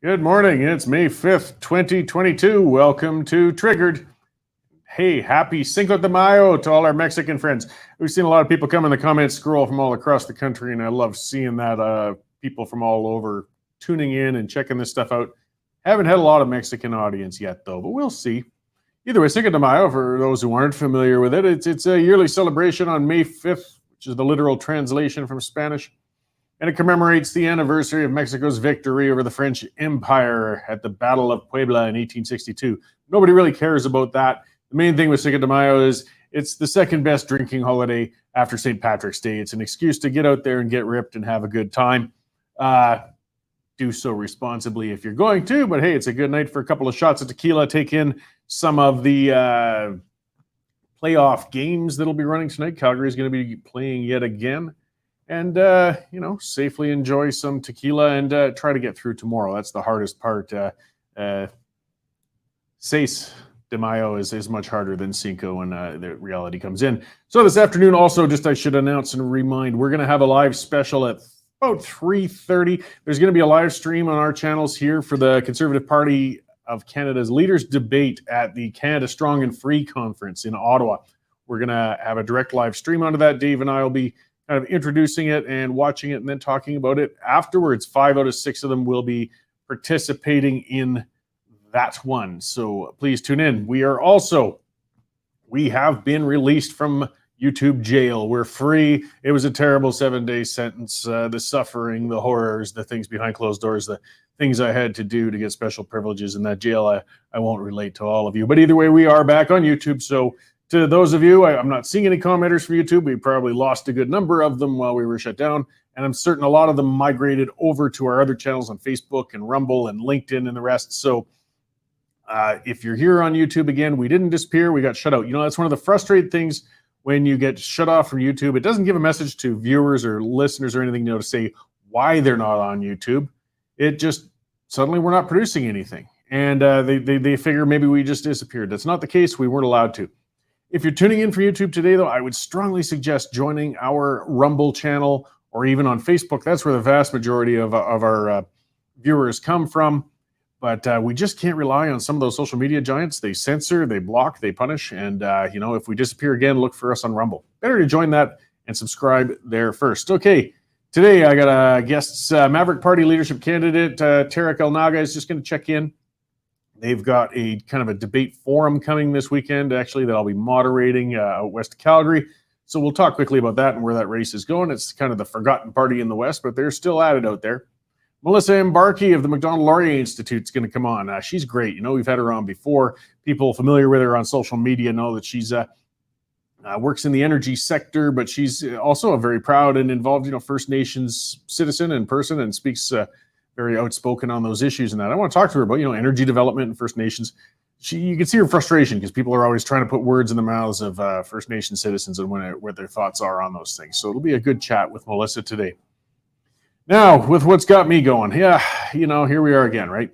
Good morning. It's May 5th, 2022. Welcome to Triggered. Hey, happy Cinco de Mayo to all our Mexican friends. We've seen a lot of people come in the comments scroll from all across the country, and I love seeing that people from all over tuning in and checking this stuff out. Haven't had a lot of Mexican audience yet, though, but we'll see. Either way, Cinco de Mayo, for those who aren't familiar with it, it's a yearly celebration on May 5th, which is the literal translation from Spanish. And it commemorates the anniversary of Mexico's victory over the French Empire at the Battle of Puebla in 1862. Nobody really cares about that. The main thing with Cinco de Mayo is it's the second best drinking holiday after St. Patrick's Day. It's an excuse to get out there and get ripped and have a good time. Do so responsibly if you're going to, but hey, it's a good night for a couple of shots of tequila. Take in some of the playoff games that'll be running tonight. Calgary is going to be playing yet again. And, safely enjoy some tequila and try to get through tomorrow. That's the hardest part. Seis de Mayo is much harder than Cinco when the reality comes in. So this afternoon also, I should announce and remind, we're going to have a live special at about 3:30. There's going to be a live stream on our channels here for the Conservative Party of Canada's Leaders Debate at the Canada Strong and Free Conference in Ottawa. We're going to have a direct live stream onto that. Dave and I will be kind of introducing it and watching it and then talking about it afterwards. 5 out of 6 of them will be participating in that one. So please tune in. We have been released from YouTube jail. We're free. It was a terrible 7-day sentence. The suffering, the horrors, the things behind closed doors, the things I had to do to get special privileges in that jail. I won't relate to all of you. But either way, we are back on YouTube. So to those of you, I'm not seeing any commenters from YouTube. We probably lost a good number of them while we were shut down. And I'm certain a lot of them migrated over to our other channels on Facebook and Rumble and LinkedIn and the rest. So if you're here on YouTube again, we didn't disappear. We got shut out. That's one of the frustrating things when you get shut off from YouTube. It doesn't give a message to viewers or listeners or anything, to say why they're not on YouTube. It just suddenly we're not producing anything. And they figure maybe we just disappeared. That's not the case. We weren't allowed to. If you're tuning in for YouTube today, though, I would strongly suggest joining our Rumble channel or even on Facebook. That's where the vast majority of our viewers come from. But we just can't rely on some of those social media giants. They censor, they block, they punish. And, if we disappear again, look for us on Rumble. Better to join that and subscribe there first. Okay, today I got a guest, Maverick Party leadership candidate, Tarek Elnaga is just going to check in. They've got a kind of a debate forum coming this weekend, actually, that I'll be moderating out west of Calgary. So we'll talk quickly about that and where that race is going. It's kind of the forgotten party in the West, but they're still at it out there. Melissa Mbarki of the Macdonald Laurier Institute is going to come on. She's great. We've had her on before. People familiar with her on social media know that she's works in the energy sector, but she's also a very proud and involved, First Nations citizen and person, and speaks very outspoken on those issues and that. I want to talk to her about, energy development and First Nations. You can see her frustration because people are always trying to put words in the mouths of First Nation citizens and what their thoughts are on those things. So it'll be a good chat with Melissa today. Now, with what's got me going, here we are again, right?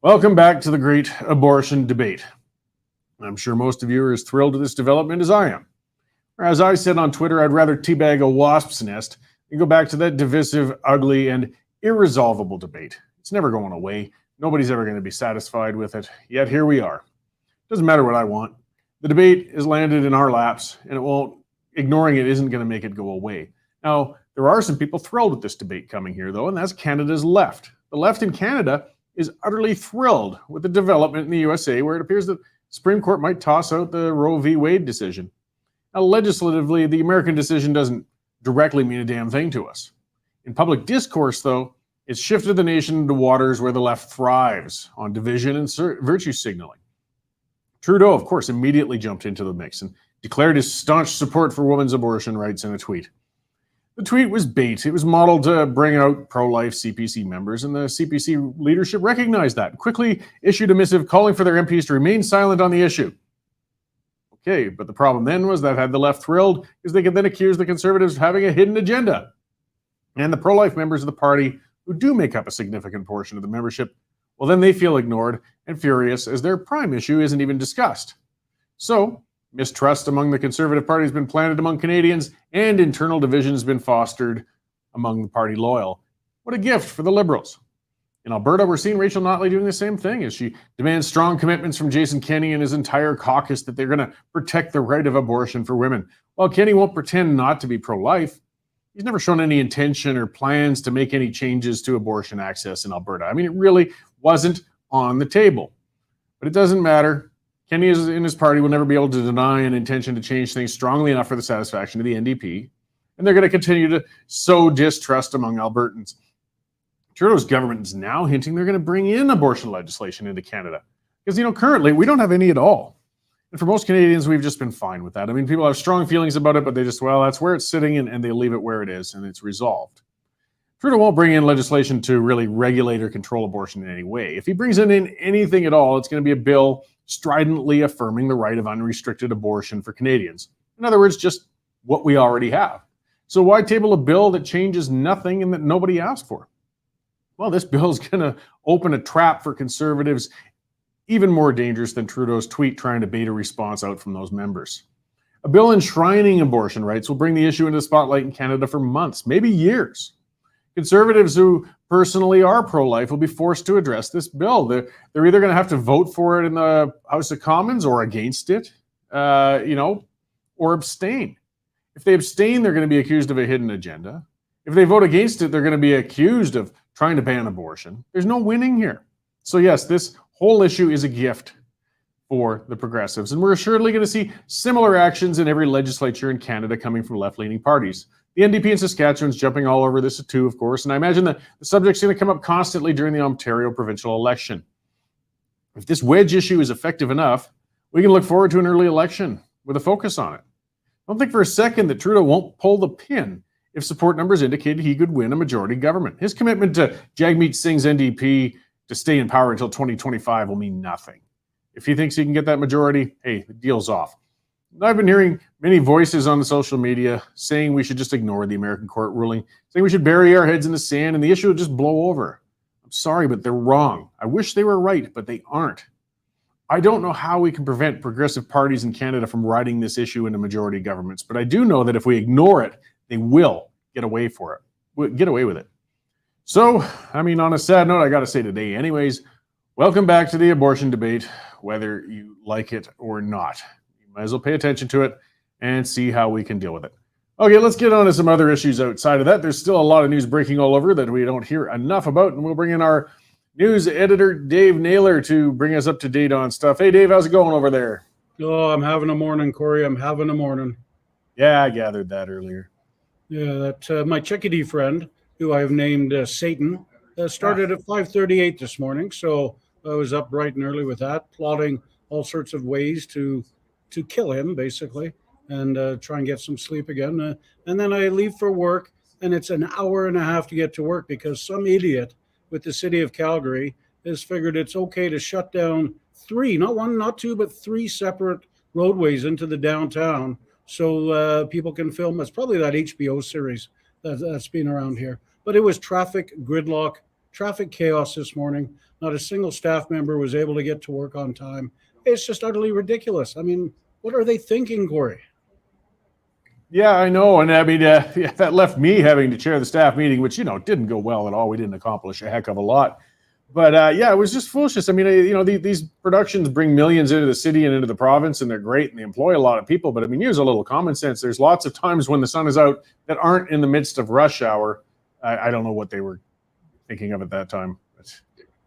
Welcome back to the great abortion debate. I'm sure most of you are as thrilled with this development as I am. Or as I said on Twitter, I'd rather teabag a wasp's nest than go back to that divisive, ugly, and irresolvable debate. It's never going away. Nobody's ever going to be satisfied with it. Yet here we are. Doesn't matter what I want. The debate is landed in our laps, and ignoring it isn't going to make it go away. Now, there are some people thrilled with this debate coming here, though, and that's Canada's left. The left in Canada is utterly thrilled with the development in the USA, where it appears that the Supreme Court might toss out the Roe v. Wade decision. Now, legislatively, the American decision doesn't directly mean a damn thing to us. In public discourse, though, it's shifted the nation into waters where the left thrives on division and virtue signaling. Trudeau, of course, immediately jumped into the mix and declared his staunch support for women's abortion rights in a tweet. The tweet was bait. It was modeled to bring out pro-life CPC members, and the CPC leadership recognized that and quickly issued a missive calling for their MPs to remain silent on the issue. Okay, but the problem then was that had the left thrilled, because they could then accuse the Conservatives of having a hidden agenda. And the pro-life members of the party, who do make up a significant portion of the membership, well, then they feel ignored and furious as their prime issue isn't even discussed. So, mistrust among the Conservative Party has been planted among Canadians, and internal division has been fostered among the party loyal. What a gift for the Liberals. In Alberta, we're seeing Rachel Notley doing the same thing as she demands strong commitments from Jason Kenney and his entire caucus that they're going to protect the right of abortion for women. While Kenney won't pretend not to be pro-life, he's never shown any intention or plans to make any changes to abortion access in Alberta. I mean, it really wasn't on the table. But it doesn't matter. Kenney and his party will never be able to deny an intention to change things strongly enough for the satisfaction of the NDP. And they're going to continue to sow distrust among Albertans. Trudeau's government is now hinting they're going to bring in abortion legislation into Canada. Because, currently we don't have any at all. And for most Canadians, we've just been fine with that. I mean, people have strong feelings about it, but they just, that's where it's sitting, and they leave it where it is, and it's resolved. Trudeau won't bring in legislation to really regulate or control abortion in any way. If he brings in anything at all, it's going to be a bill stridently affirming the right of unrestricted abortion for Canadians. In other words, just what we already have. So why table a bill that changes nothing and that nobody asked for? Well, this bill is going to open a trap for Conservatives even more dangerous than Trudeau's tweet trying to bait a response out from those members. A bill enshrining abortion rights will bring the issue into the spotlight in Canada for months, maybe years. Conservatives who personally are pro-life will be forced to address this bill. They're either going to have to vote for it in the House of Commons or against it, or abstain. If they abstain, they're going to be accused of a hidden agenda. If they vote against it, they're going to be accused of trying to ban abortion. There's no winning here. So yes, this whole issue is a gift for the Progressives, and we're assuredly going to see similar actions in every legislature in Canada coming from left-leaning parties. The NDP in Saskatchewan's jumping all over this too, of course, and I imagine that the subject's going to come up constantly during the Ontario provincial election. If this wedge issue is effective enough, we can look forward to an early election with a focus on it. Don't think for a second that Trudeau won't pull the pin if support numbers indicated he could win a majority government. His commitment to Jagmeet Singh's NDP to stay in power until 2025 will mean nothing. If he thinks he can get that majority, hey, the deal's off. I've been hearing many voices on the social media saying we should just ignore the American court ruling, saying we should bury our heads in the sand and the issue will just blow over. I'm sorry, but they're wrong. I wish they were right, but they aren't. I don't know how we can prevent progressive parties in Canada from riding this issue into majority governments, but I do know that if we ignore it, they will get away with it. So, on a sad note, I got to say today anyways, welcome back to the abortion debate, whether you like it or not. You might as well pay attention to it and see how we can deal with it. Okay, let's get on to some other issues outside of that. There's still a lot of news breaking all over that we don't hear enough about, and we'll bring in our news editor, Dave Naylor, to bring us up to date on stuff. Hey, Dave, how's it going over there? Oh, I'm having a morning, Cory. I'm having a morning. Yeah, I gathered that earlier. Yeah, that my chickadee friend, who I have named Satan, started at 5:38 this morning. So I was up bright and early with that, plotting all sorts of ways to kill him, basically, and try and get some sleep again. And then I leave for work, and it's an hour and a half to get to work because some idiot with the city of Calgary has figured it's okay to shut down three, not one, not two, but three separate roadways into the downtown so people can film. It's probably that HBO series that's been around here. But it was traffic gridlock, traffic chaos this morning. Not a single staff member was able to get to work on time. It's just utterly ridiculous. What are they thinking, Cory? Yeah, I know. And that left me having to chair the staff meeting, which, didn't go well at all. We didn't accomplish a heck of a lot. But it was just foolishness. These productions bring millions into the city and into the province, and they're great, and they employ a lot of people. But use a little common sense. There's lots of times when the sun is out that aren't in the midst of rush hour. I don't know what they were thinking of at that time.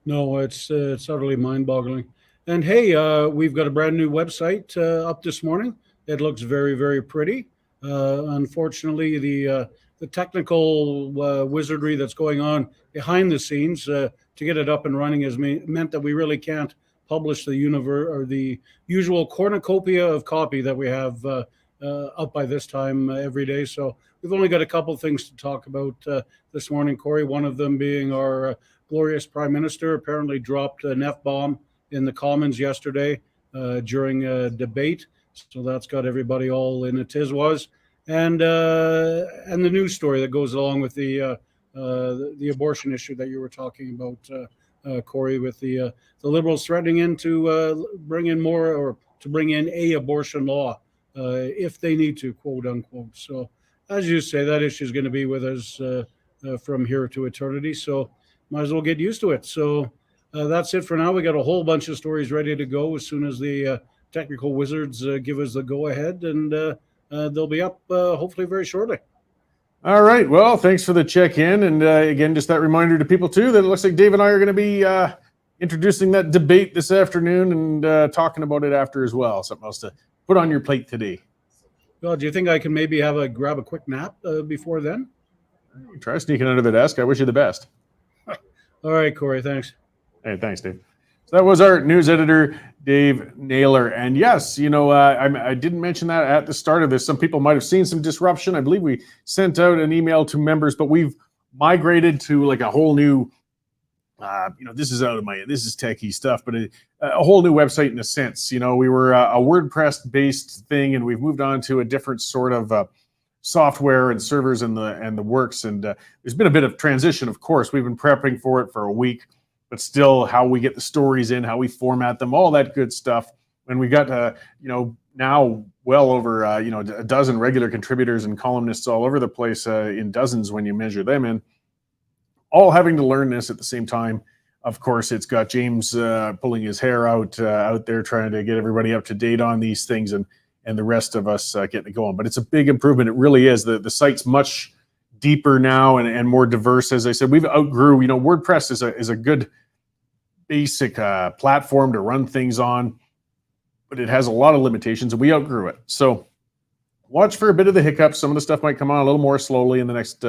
No, it's utterly mind-boggling. And hey, we've got a brand new website up this morning. It looks very, very pretty. Unfortunately, the technical wizardry that's going on behind the scenes to get it up and running has meant that we really can't publish the usual cornucopia of copy that we have up by this time every day. So we've only got a couple things to talk about this morning, Cory. One of them being our glorious Prime Minister apparently dropped an F-bomb in the Commons yesterday during a debate. So that's got everybody all in a tiz-was. And the news story that goes along with the abortion issue that you were talking about, Cory, with the Liberals threatening to bring in a abortion law if they need to, quote unquote. So as you say, that issue is going to be with us from here to eternity. So might as well get used to it. So that's it for now. We got a whole bunch of stories ready to go as soon as the technical wizards give us the go-ahead, and they'll be up hopefully very shortly. All right. Well, thanks for the check-in. And again, just that reminder to people, too, that it looks like Dave and I are going to be introducing that debate this afternoon and talking about it after as well. Something else to put on your plate today. Well, do you think I can maybe grab a quick nap before then? Try sneaking under the desk. I wish you the best. All right, Cory. Thanks. Hey, thanks, Dave. So that was our news editor, Dave Naylor. And yes, I didn't mention that at the start of this. Some people might have seen some disruption. I believe we sent out an email to members, but we've migrated to like a whole new, this is this is techie stuff, but a whole new website in a sense. We were a WordPress-based thing, and we've moved on to a different sort of software and servers and the works. And there's been a bit of transition, of course. We've been prepping for it for a week. But still, how we get the stories in, how we format them, all that good stuff. And we got, now well over, a dozen regular contributors and columnists all over the place, in dozens when you measure them in, all having to learn this at the same time. Of course, it's got James pulling his hair out there, trying to get everybody up to date on these things, and the rest of us getting it going. But it's a big improvement. It really is. The site's much deeper now and more diverse. As I said, we've outgrew, WordPress is a good basic platform to run things on, but it has a lot of limitations, and we outgrew it. So watch for a bit of the hiccups. Some of the stuff might come on a little more slowly in the next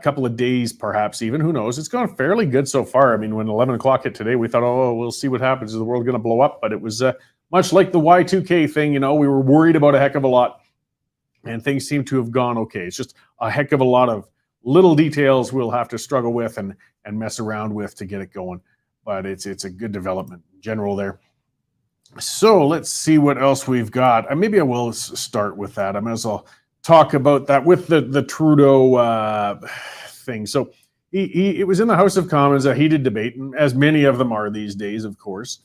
couple of days, perhaps even. Who knows? It's gone fairly good so far. I mean, when 11 o'clock hit today, we thought, we'll see what happens. Is the world going to blow up? But it was much like the Y2K thing. We were worried about a heck of a lot, and things seem to have gone okay. It's just a heck of a lot of little details we'll have to struggle with and mess around with to get it going. But it's a good development in general there. So let's see what else we've got. Maybe I will start with that. I might as well talk about that with the Trudeau thing. So it was in the House of Commons, a heated debate, and as many of them are these days, of course.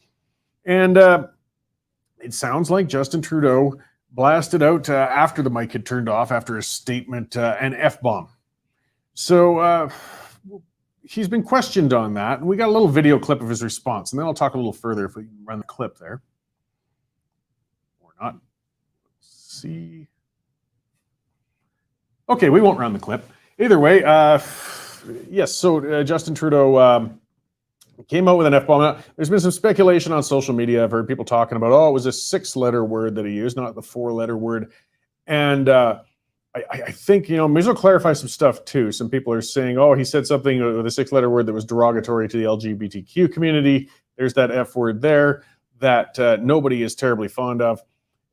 And it sounds like Justin Trudeau blasted out after the mic had turned off, after a statement, an F-bomb. So he's been questioned on that, and we got a little video clip of his response, and then I'll talk a little further if we can run the clip there. Or not. Let's see. Okay, we won't run the clip. Either way, yes, so Justin Trudeau came out with an F-bomb. Now, there's been some speculation on social media. I've heard people talking about, it was a 6-letter word that he used, not the 4-letter word. And I think, may as well clarify some stuff too. Some people are saying, he said something with a 6-letter word that was derogatory to the LGBTQ community. There's that F word there that nobody is terribly fond of.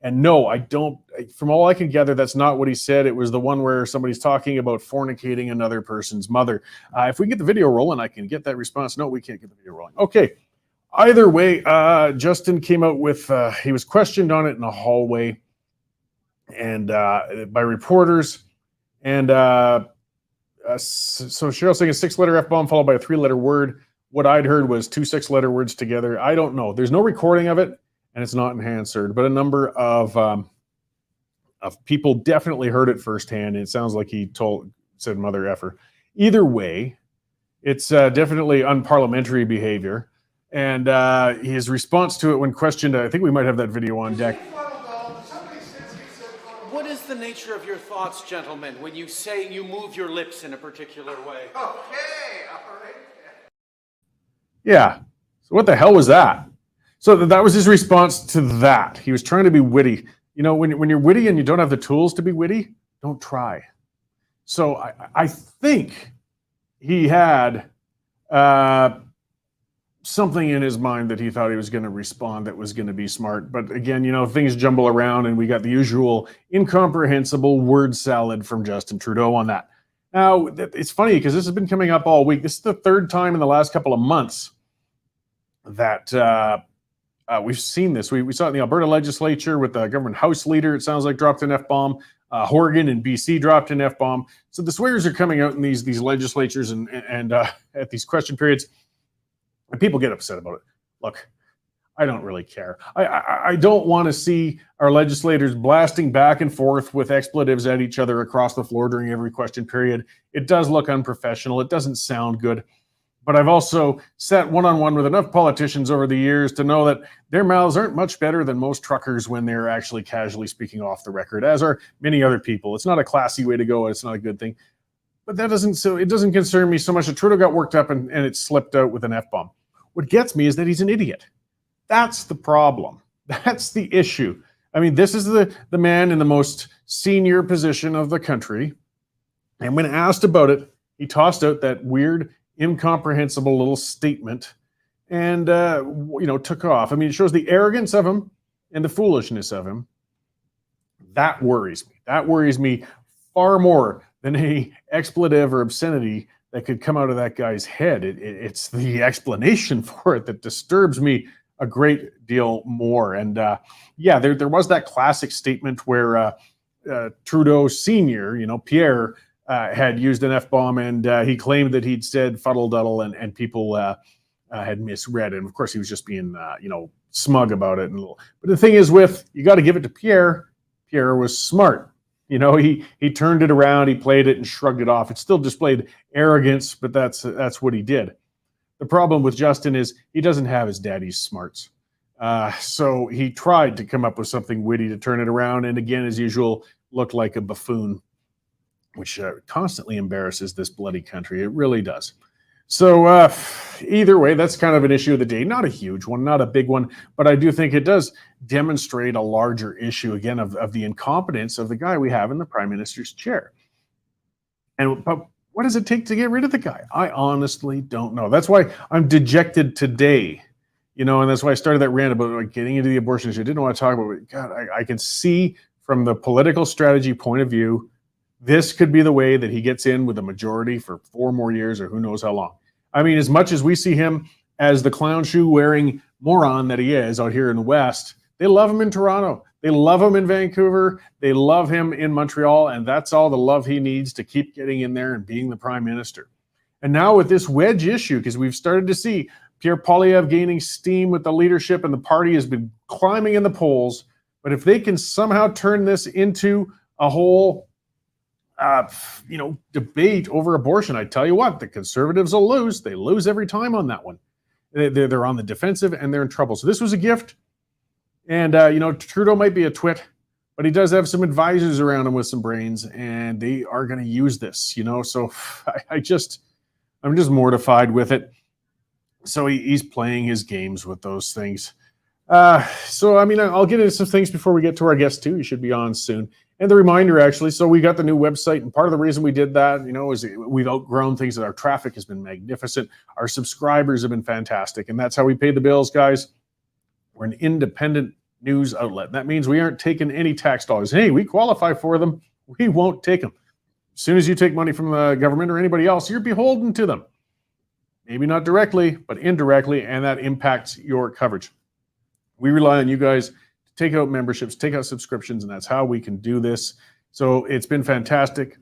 And no, I don't, from all I can gather, that's not what he said. It was the one where somebody's talking about fornicating another person's mother. If we can get the video rolling, I can get that response. No, we can't get the video rolling. Okay. Either way, Justin came out with, he was questioned on it in a hallway and by reporters. And so Cheryl's saying a 6-letter F-bomb followed by a 3-letter word. What I'd heard was 2 6-letter words together. I don't know. There's no recording of it, and it's not enhanced, but a number of people definitely heard it firsthand. It sounds like he said mother effer. Either way, it's definitely unparliamentary behavior. And his response to it when questioned, I think we might have that video on deck. What is the nature of your thoughts, gentlemen, when you say you move your lips in a particular way? Okay, all right. Yeah. So what the hell was that? So that was his response to that. He was trying to be witty. When you're witty and you don't have the tools to be witty, don't try. So I think he had something in his mind that he thought he was going to respond that was going to be smart. But again, things jumble around, and we got the usual incomprehensible word salad from Justin Trudeau on that. Now, it's funny because this has been coming up all week. This is the 3rd time in the last couple of months that we've seen this. We saw it in the Alberta legislature with the government House leader, it sounds like, dropped an F-bomb. Horgan and BC dropped an F-bomb. So the swears are coming out in these legislatures and at these question periods. And people get upset about it. Look, I don't really care. I don't want to see our legislators blasting back and forth with expletives at each other across the floor during every question period. It does look unprofessional. It doesn't sound good. But I've also sat one-on-one with enough politicians over the years to know that their mouths aren't much better than most truckers when they're actually casually speaking off the record, as are many other people. It's not a classy way to go. It's not a good thing. But it doesn't concern me so much that Trudeau got worked up and it slipped out with an F-bomb. What gets me is that he's an idiot. That's the problem. That's the issue. I mean, this is the man in the most senior position of the country. And when asked about it, he tossed out that weird, incomprehensible little statement and took off. I mean, it shows the arrogance of him and the foolishness of him. That worries me. That worries me far more than any expletive or obscenity that could come out of that guy's head. It's the explanation for it that disturbs me a great deal more. And there was that classic statement where Trudeau Senior, Pierre, had used an F-bomb, and he claimed that he'd said fuddle-duddle, and people had misread it. And of course, he was just being, smug about it. But the thing is, you got to give it to Pierre. Pierre was smart. He turned it around, he played it and shrugged it off. It still displayed arrogance, but that's what he did. The problem with Justin is he doesn't have his daddy's smarts. So he tried to come up with something witty to turn it around, and again, as usual, looked like a buffoon, which constantly embarrasses this bloody country. It really does. So either way, that's kind of an issue of the day. Not a huge one, not a big one, but I do think it does demonstrate a larger issue, again, of the incompetence of the guy we have in the Prime Minister's chair. But what does it take to get rid of the guy? I honestly don't know. That's why I'm dejected today, and that's why I started that rant about getting into the abortion issue. I didn't want to talk about it. God, I can see from the political strategy point of view, this could be the way that he gets in with a majority for 4 more years or who knows how long. I mean, as much as we see him as the clown shoe wearing moron that he is out here in the West, they love him in Toronto. They love him in Vancouver. They love him in Montreal. And that's all the love he needs to keep getting in there and being the Prime Minister. And now with this wedge issue, because we've started to see Pierre Poilievre gaining steam with the leadership and the party has been climbing in the polls. But if they can somehow turn this into a whole debate over abortion, I tell you what, the Conservatives will lose. They lose every time on that one. They're on the defensive and they're in trouble. So this was a gift. And, Trudeau might be a twit, but he does have some advisors around him with some brains, and they are going to use this, So I'm just mortified with it. So he's playing his games with those things. I'll get into some things before we get to our guest too. You should be on soon. And the reminder, actually, so we got the new website, and part of the reason we did that, is we've outgrown things. That our traffic has been magnificent. Our subscribers have been fantastic, and that's how we pay the bills, guys. We're an independent news outlet. That means we aren't taking any tax dollars. Hey, we qualify for them. We won't take them. As soon as you take money from the government or anybody else, you're beholden to them. Maybe not directly, but indirectly, and that impacts your coverage. We rely on you guys to take out memberships, take out subscriptions, and that's how we can do this. So it's been fantastic,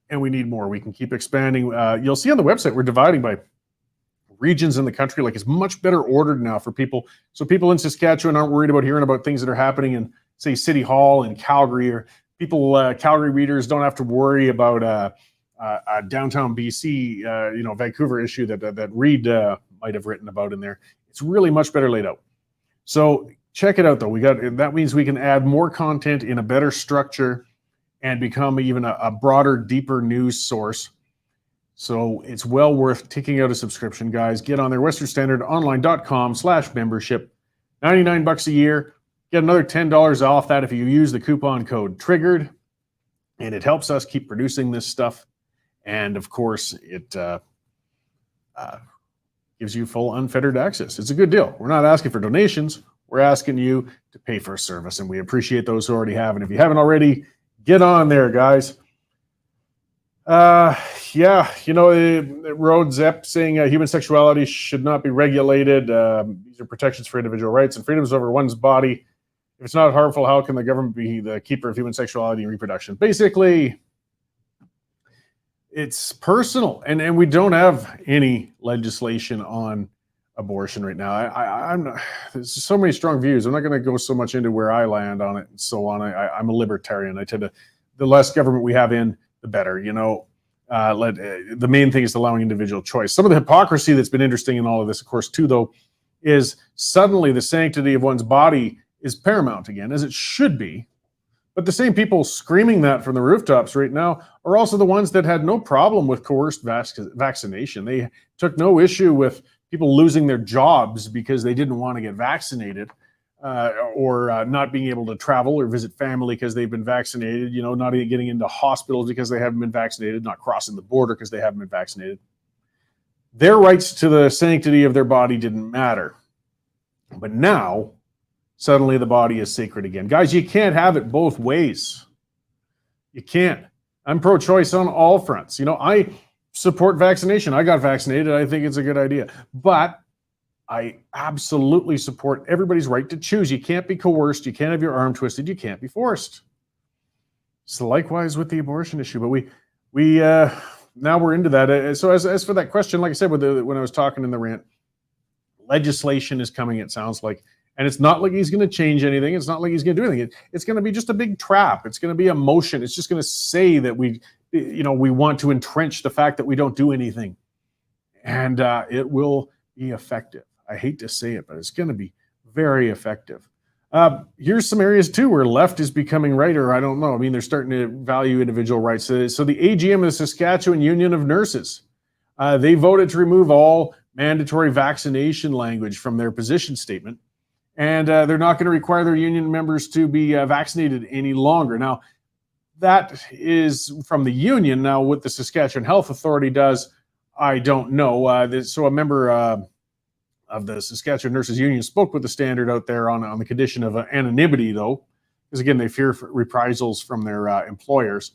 and we need more. We can keep expanding. You'll see on the website, we're dividing by regions in the country. Like, it's much better ordered now for people. So people in Saskatchewan aren't worried about hearing about things that are happening in, say, City Hall in Calgary, or people, Calgary readers don't have to worry about downtown BC, Vancouver issue that Reed might have written about in there. It's really much better laid out. So check it out, though. That means we can add more content in a better structure and become even a broader, deeper news source. So it's well worth taking out a subscription, guys. Get on there, westernstandardonline.com/membership. $99 a year. Get another $10 off that if you use the coupon code TRIGGERED. And it helps us keep producing this stuff. And of course, it gives you full unfettered access. It's a good deal. We're not asking for donations. We're asking you to pay for a service, and we appreciate those who already have. And if you haven't already, get on there, guys. Rod Zepp saying human sexuality should not be regulated. These are protections for individual rights and freedoms over one's body. If it's not harmful, how can the government be the keeper of human sexuality and reproduction? Basically, it's personal, and we don't have any legislation on abortion right now. I'm not, there's so many strong views. I'm not going to go so much into where I land on it and so on. I'm a libertarian. I tend to, the less government we have in, the better. The main thing is allowing individual choice. Some of the hypocrisy that's been interesting in all of this, of course, too, though, is suddenly the sanctity of one's body is paramount again, as it should be. But the same people screaming that from the rooftops right now are also the ones that had no problem with coerced vaccination. They took no issue with people losing their jobs because they didn't want to get vaccinated, or not being able to travel or visit family because they've been vaccinated, not getting into hospitals because they haven't been vaccinated, not crossing the border because they haven't been vaccinated. Their rights to the sanctity of their body didn't matter. But now, suddenly the body is sacred again. Guys, you can't have it both ways. You can't. I'm pro-choice on all fronts. I support vaccination. I got vaccinated. I think it's a good idea. But I absolutely support everybody's right to choose. You can't be coerced. You can't have your arm twisted. You can't be forced. So likewise with the abortion issue. But we now we're into that. So as for that question, like I said, when I was talking in the rant, legislation is coming, it sounds like. And it's not like he's going to change anything. It's not like he's going to do anything. It's going to be just a big trap. It's going to be a motion. It's just going to say that we want to entrench the fact that we don't do anything. And it will be effective. I hate to say it, but it's going to be very effective. Here's some areas, too, where left is becoming right, or I don't know. I mean, they're starting to value individual rights. So the AGM of the Saskatchewan Union of Nurses, they voted to remove all mandatory vaccination language from their position statement. And they're not going to require their union members to be vaccinated any longer. Now, that is from the union. Now, what the Saskatchewan Health Authority does, I don't know. So a member of the Saskatchewan Nurses Union spoke with the Standard out there on the condition of anonymity, though, because, again, they fear reprisals from their employers.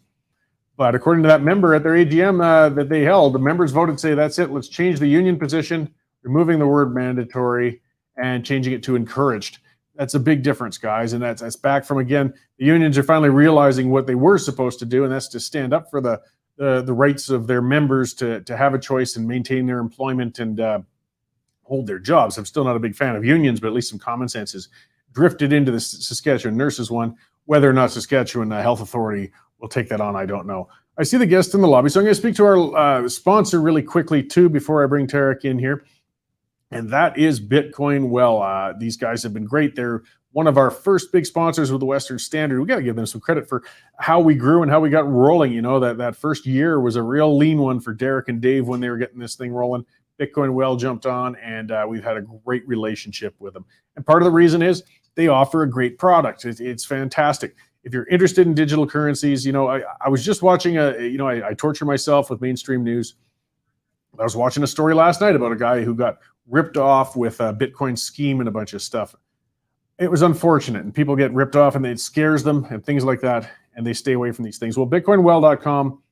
But according to that member at their AGM that they held, the members voted to say, that's it, let's change the union position, removing the word mandatory, and changing it to encouraged. That's a big difference, guys. And that's back from, again, the unions are finally realizing what they were supposed to do, and that's to stand up for the rights of their members to have a choice and maintain their employment and hold their jobs. I'm still not a big fan of unions, but at least some common sense has drifted into the Saskatchewan nurses one. Whether or not Saskatchewan Health Authority will take that on, I don't know. I see the guest in the lobby, so I'm going to speak to our sponsor really quickly, too, before I bring Tarek in here. And that is Bitcoin Well. These guys have been great. They're one of our first big sponsors with the Western Standard. We got to give them some credit for how we grew and how we got rolling. That first year was a real lean one for Derek and Dave when they were getting this thing rolling. Bitcoin Well jumped on, and we've had a great relationship with them. And part of the reason is they offer a great product. It's fantastic. If you're interested in digital currencies, I was just watching I torture myself with mainstream news. I was watching a story last night about a guy who got ripped off with a Bitcoin scheme and a bunch of stuff. It was unfortunate, and people get ripped off, and it scares them and things like that, and they stay away from these things. Well, BitcoinWell.com,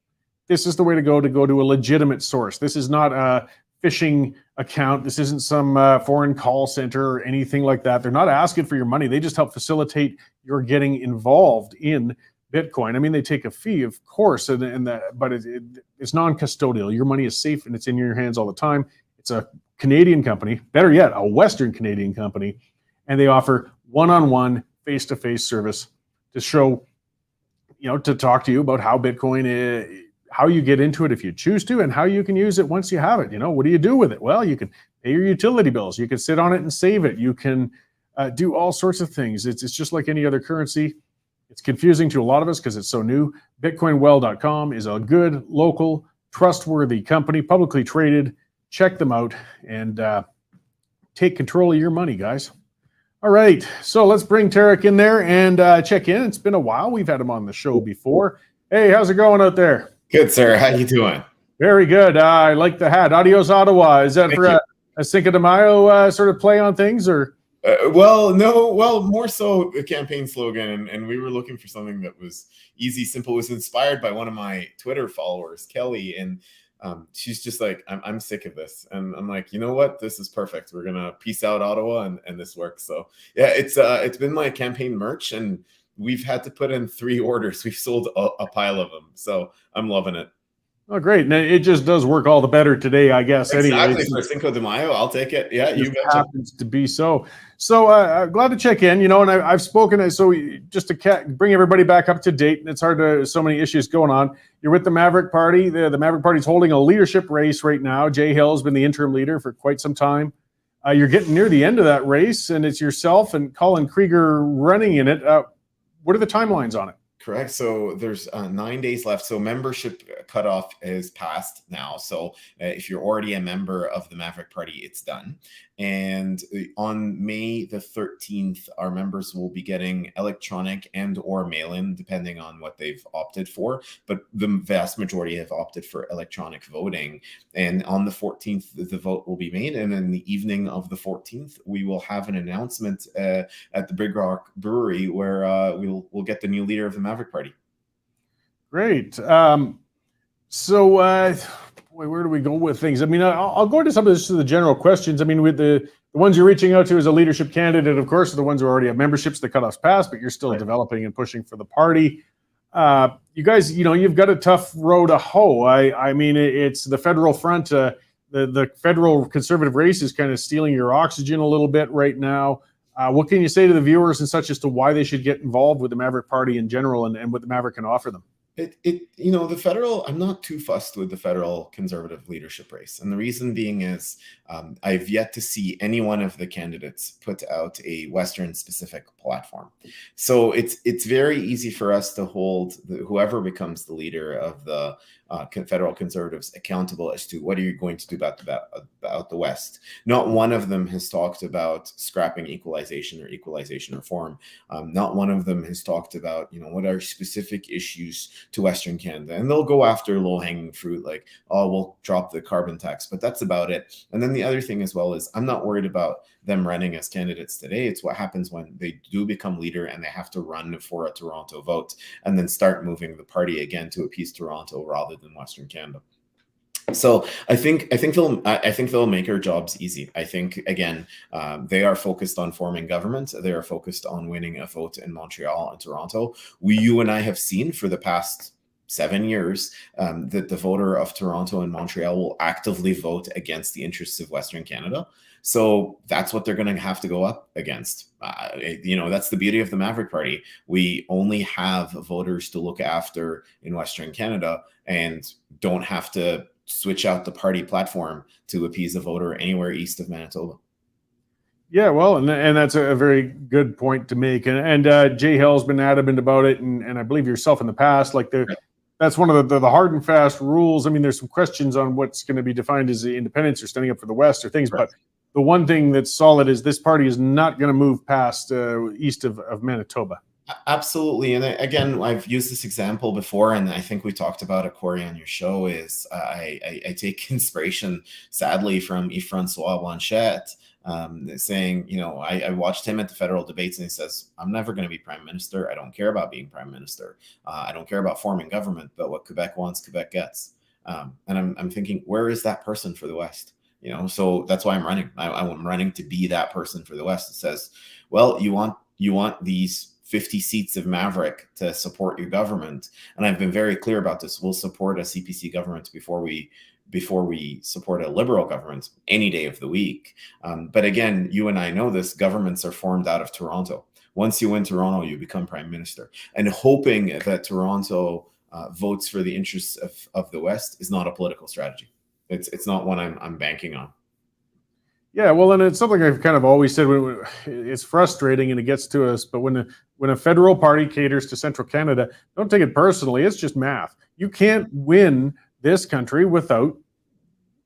this is the way to go to a legitimate source. This is not a phishing account. This isn't some foreign call center or anything like that. They're not asking for your money. They just help facilitate your getting involved in Bitcoin. I mean, they take a fee, of course, but it's non-custodial. Your money is safe, and it's in your hands all the time. It's a Canadian company, better yet, a Western Canadian company, and they offer one-on-one, face-to-face service to show, to talk to you about how Bitcoin is, how you get into it if you choose to, and how you can use it once you have it. What do you do with it? Well, you can pay your utility bills. You can sit on it and save it. You can do all sorts of things. It's just like any other currency. It's confusing to a lot of us because it's so new. BitcoinWell.com is a good, local, trustworthy company, publicly traded. Check them out and take control of your money, guys. All right, so let's bring Tarek in there and check in. It's been a while. We've had him on the show before. Hey, how's it going out there? Good, sir. How you doing? Very good. I like the hat. Adios, Ottawa. Is that for a Cinco de Mayo sort of play on things, or? More so a campaign slogan, and we were looking for something that was easy, simple. It was inspired by one of my Twitter followers, Kelly, and she's just like, I'm sick of this. And I'm like, you know what? This is perfect. We're going to peace out Ottawa, and this works. So yeah, it's been my campaign merch, and we've had to put in 3 orders. We've sold a pile of them. So I'm loving it. Oh, great. And it just does work all the better today, I guess. Exactly. Anyway, For Cinco de Mayo, I'll take it. Yeah, you just betcha. happens to be so. So glad to check in, and I've spoken. So just to bring everybody back up to date, and it's hard to, so many issues going on. You're with the Maverick Party. The Maverick Party is holding a leadership race right now. Jay Hill's been the interim leader for quite some time. You're getting near the end of that race, and it's yourself and Colin Krieger running in it. What are the timelines on it? Correct. So there's 9 days left. So membership cutoff is passed now. So if you're already a member of the Maverick Party, it's done. And on May the 13th, our members will be getting electronic and or mail-in, depending on what they've opted for. But the vast majority have opted for electronic voting. And on the 14th, the vote will be made. And in the evening of the 14th, we will have an announcement at the Big Rock Brewery where we'll get the new leader of the Maverick Party. Great. Where do we go with things? I mean, I'll go into some of the general questions. I mean, with the ones you're reaching out to as a leadership candidate, of course, are the ones who already have memberships. The cutoff's passed, but you're still developing and pushing for the party. You guys, you've got a tough row to hoe. I mean, it's the federal front. The federal conservative race is kind of stealing your oxygen a little bit right now. What can you say to the viewers and such as to why they should get involved with the Maverick Party in general and what the Maverick can offer them? The federal, I'm not too fussed with the federal conservative leadership race. And the reason being is I've yet to see any one of the candidates put out a Western specific platform. So it's very easy for us to hold whoever becomes the leader of the federal conservatives accountable as to what are you going to do about the West. Not one of them has talked about scrapping equalization or equalization reform. Not one of them has talked about, what are specific issues to Western Canada. And they'll go after low-hanging fruit like, oh, we'll drop the carbon tax, but that's about it. And then the other thing as well is I'm not worried about them running as candidates today. It's what happens when they do become leader and they have to run for a Toronto vote and then start moving the party again to appease Toronto rather than Western Canada. So I think they'll make our jobs easy. I think again, they are focused on forming government. They are focused on winning a vote in Montreal and Toronto. You and I have seen for the past 7 years that the voter of Toronto and Montreal will actively vote against the interests of Western Canada. So that's what they're going to have to go up against. That's the beauty of the Maverick Party. We only have voters to look after in Western Canada and don't have to switch out the party platform to appease a voter anywhere east of Manitoba. Yeah, well, and that's a very good point to make. And Jay Hill's been adamant about it, and I believe yourself in the past. That's one of the hard and fast rules. I mean, there's some questions on what's going to be defined as the independence or standing up for the West or things, right. But the one thing that's solid is this party is not going to move past east of Manitoba. Absolutely. And again, I've used this example before, and I think we talked about it, Cory, on your show, is I take inspiration, sadly, from Yves-François Blanchet, saying, I watched him at the federal debates and he says, I'm never going to be prime minister. I don't care about being prime minister. I don't care about forming government, but what Quebec wants, Quebec gets. And I'm thinking, where is that person for the West? So that's why I'm running. I'm running to be that person for the West. It says, well, you want these 50 seats of Maverick to support your government. And I've been very clear about this. We'll support a CPC government before we support a Liberal government any day of the week. But again, you and I know this, governments are formed out of Toronto. Once you win Toronto, you become prime minister. And hoping that Toronto votes for the interests of the West is not a political strategy. It's not one I'm banking on. Yeah, well, and it's something I've kind of always said. It's frustrating and it gets to us, but when a federal party caters to Central Canada, don't take it personally. It's just math. You can't win this country without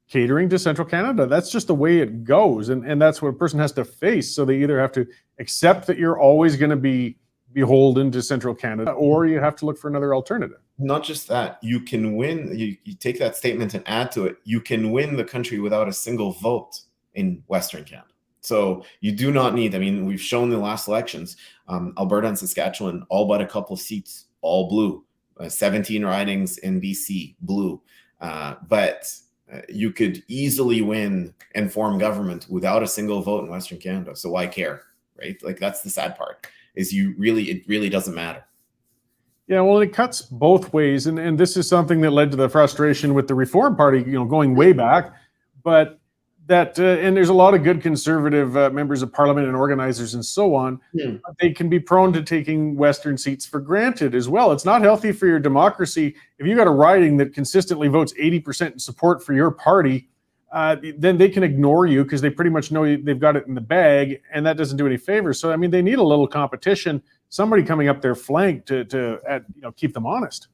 catering to Central Canada. That's just the way it goes, and that's what a person has to face. So they either have to accept that you're always going to be beholden to Central Canada, or you have to look for another alternative. Not just that, you can win. You take that statement and add to it. You can win the country without a single vote in Western Canada. So you do not need, we've shown the last elections, Alberta and Saskatchewan, all but a couple seats, all blue, 17 ridings in BC, blue. But you could easily win and form government without a single vote in Western Canada. So why care, right? That's the sad part, is it really doesn't matter. Yeah, well, it cuts both ways, and this is something that led to the frustration with the Reform Party, going way back. But and there's a lot of good conservative members of Parliament and organizers and so on. Hmm. They can be prone to taking Western seats for granted as well. It's not healthy for your democracy if you got a riding that consistently votes 80% in support for your party. Then they can ignore you because they pretty much know they've got it in the bag, and that doesn't do any favors. So, I mean, they need a little competition, somebody coming up their flank to keep them honest.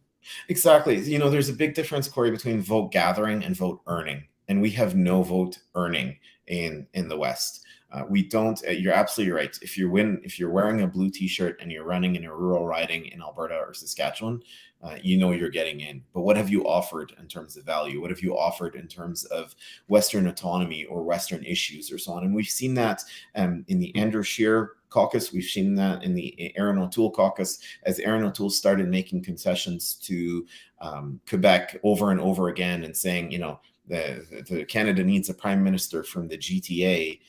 Exactly. There's a big difference, Cory, between vote gathering and vote earning, and we have no vote earning in the West. We don't. You're absolutely right. If you're wearing a blue T-shirt and you're running in a rural riding in Alberta or Saskatchewan, you're getting in. But what have you offered in terms of value? What have you offered in terms of Western autonomy or Western issues or so on? And we've seen that in the Andrew Scheer caucus. We've seen that in the Aaron O'Toole caucus, as Aaron O'Toole started making concessions to Quebec over and over again and saying, the Canada needs a prime minister from the GTA.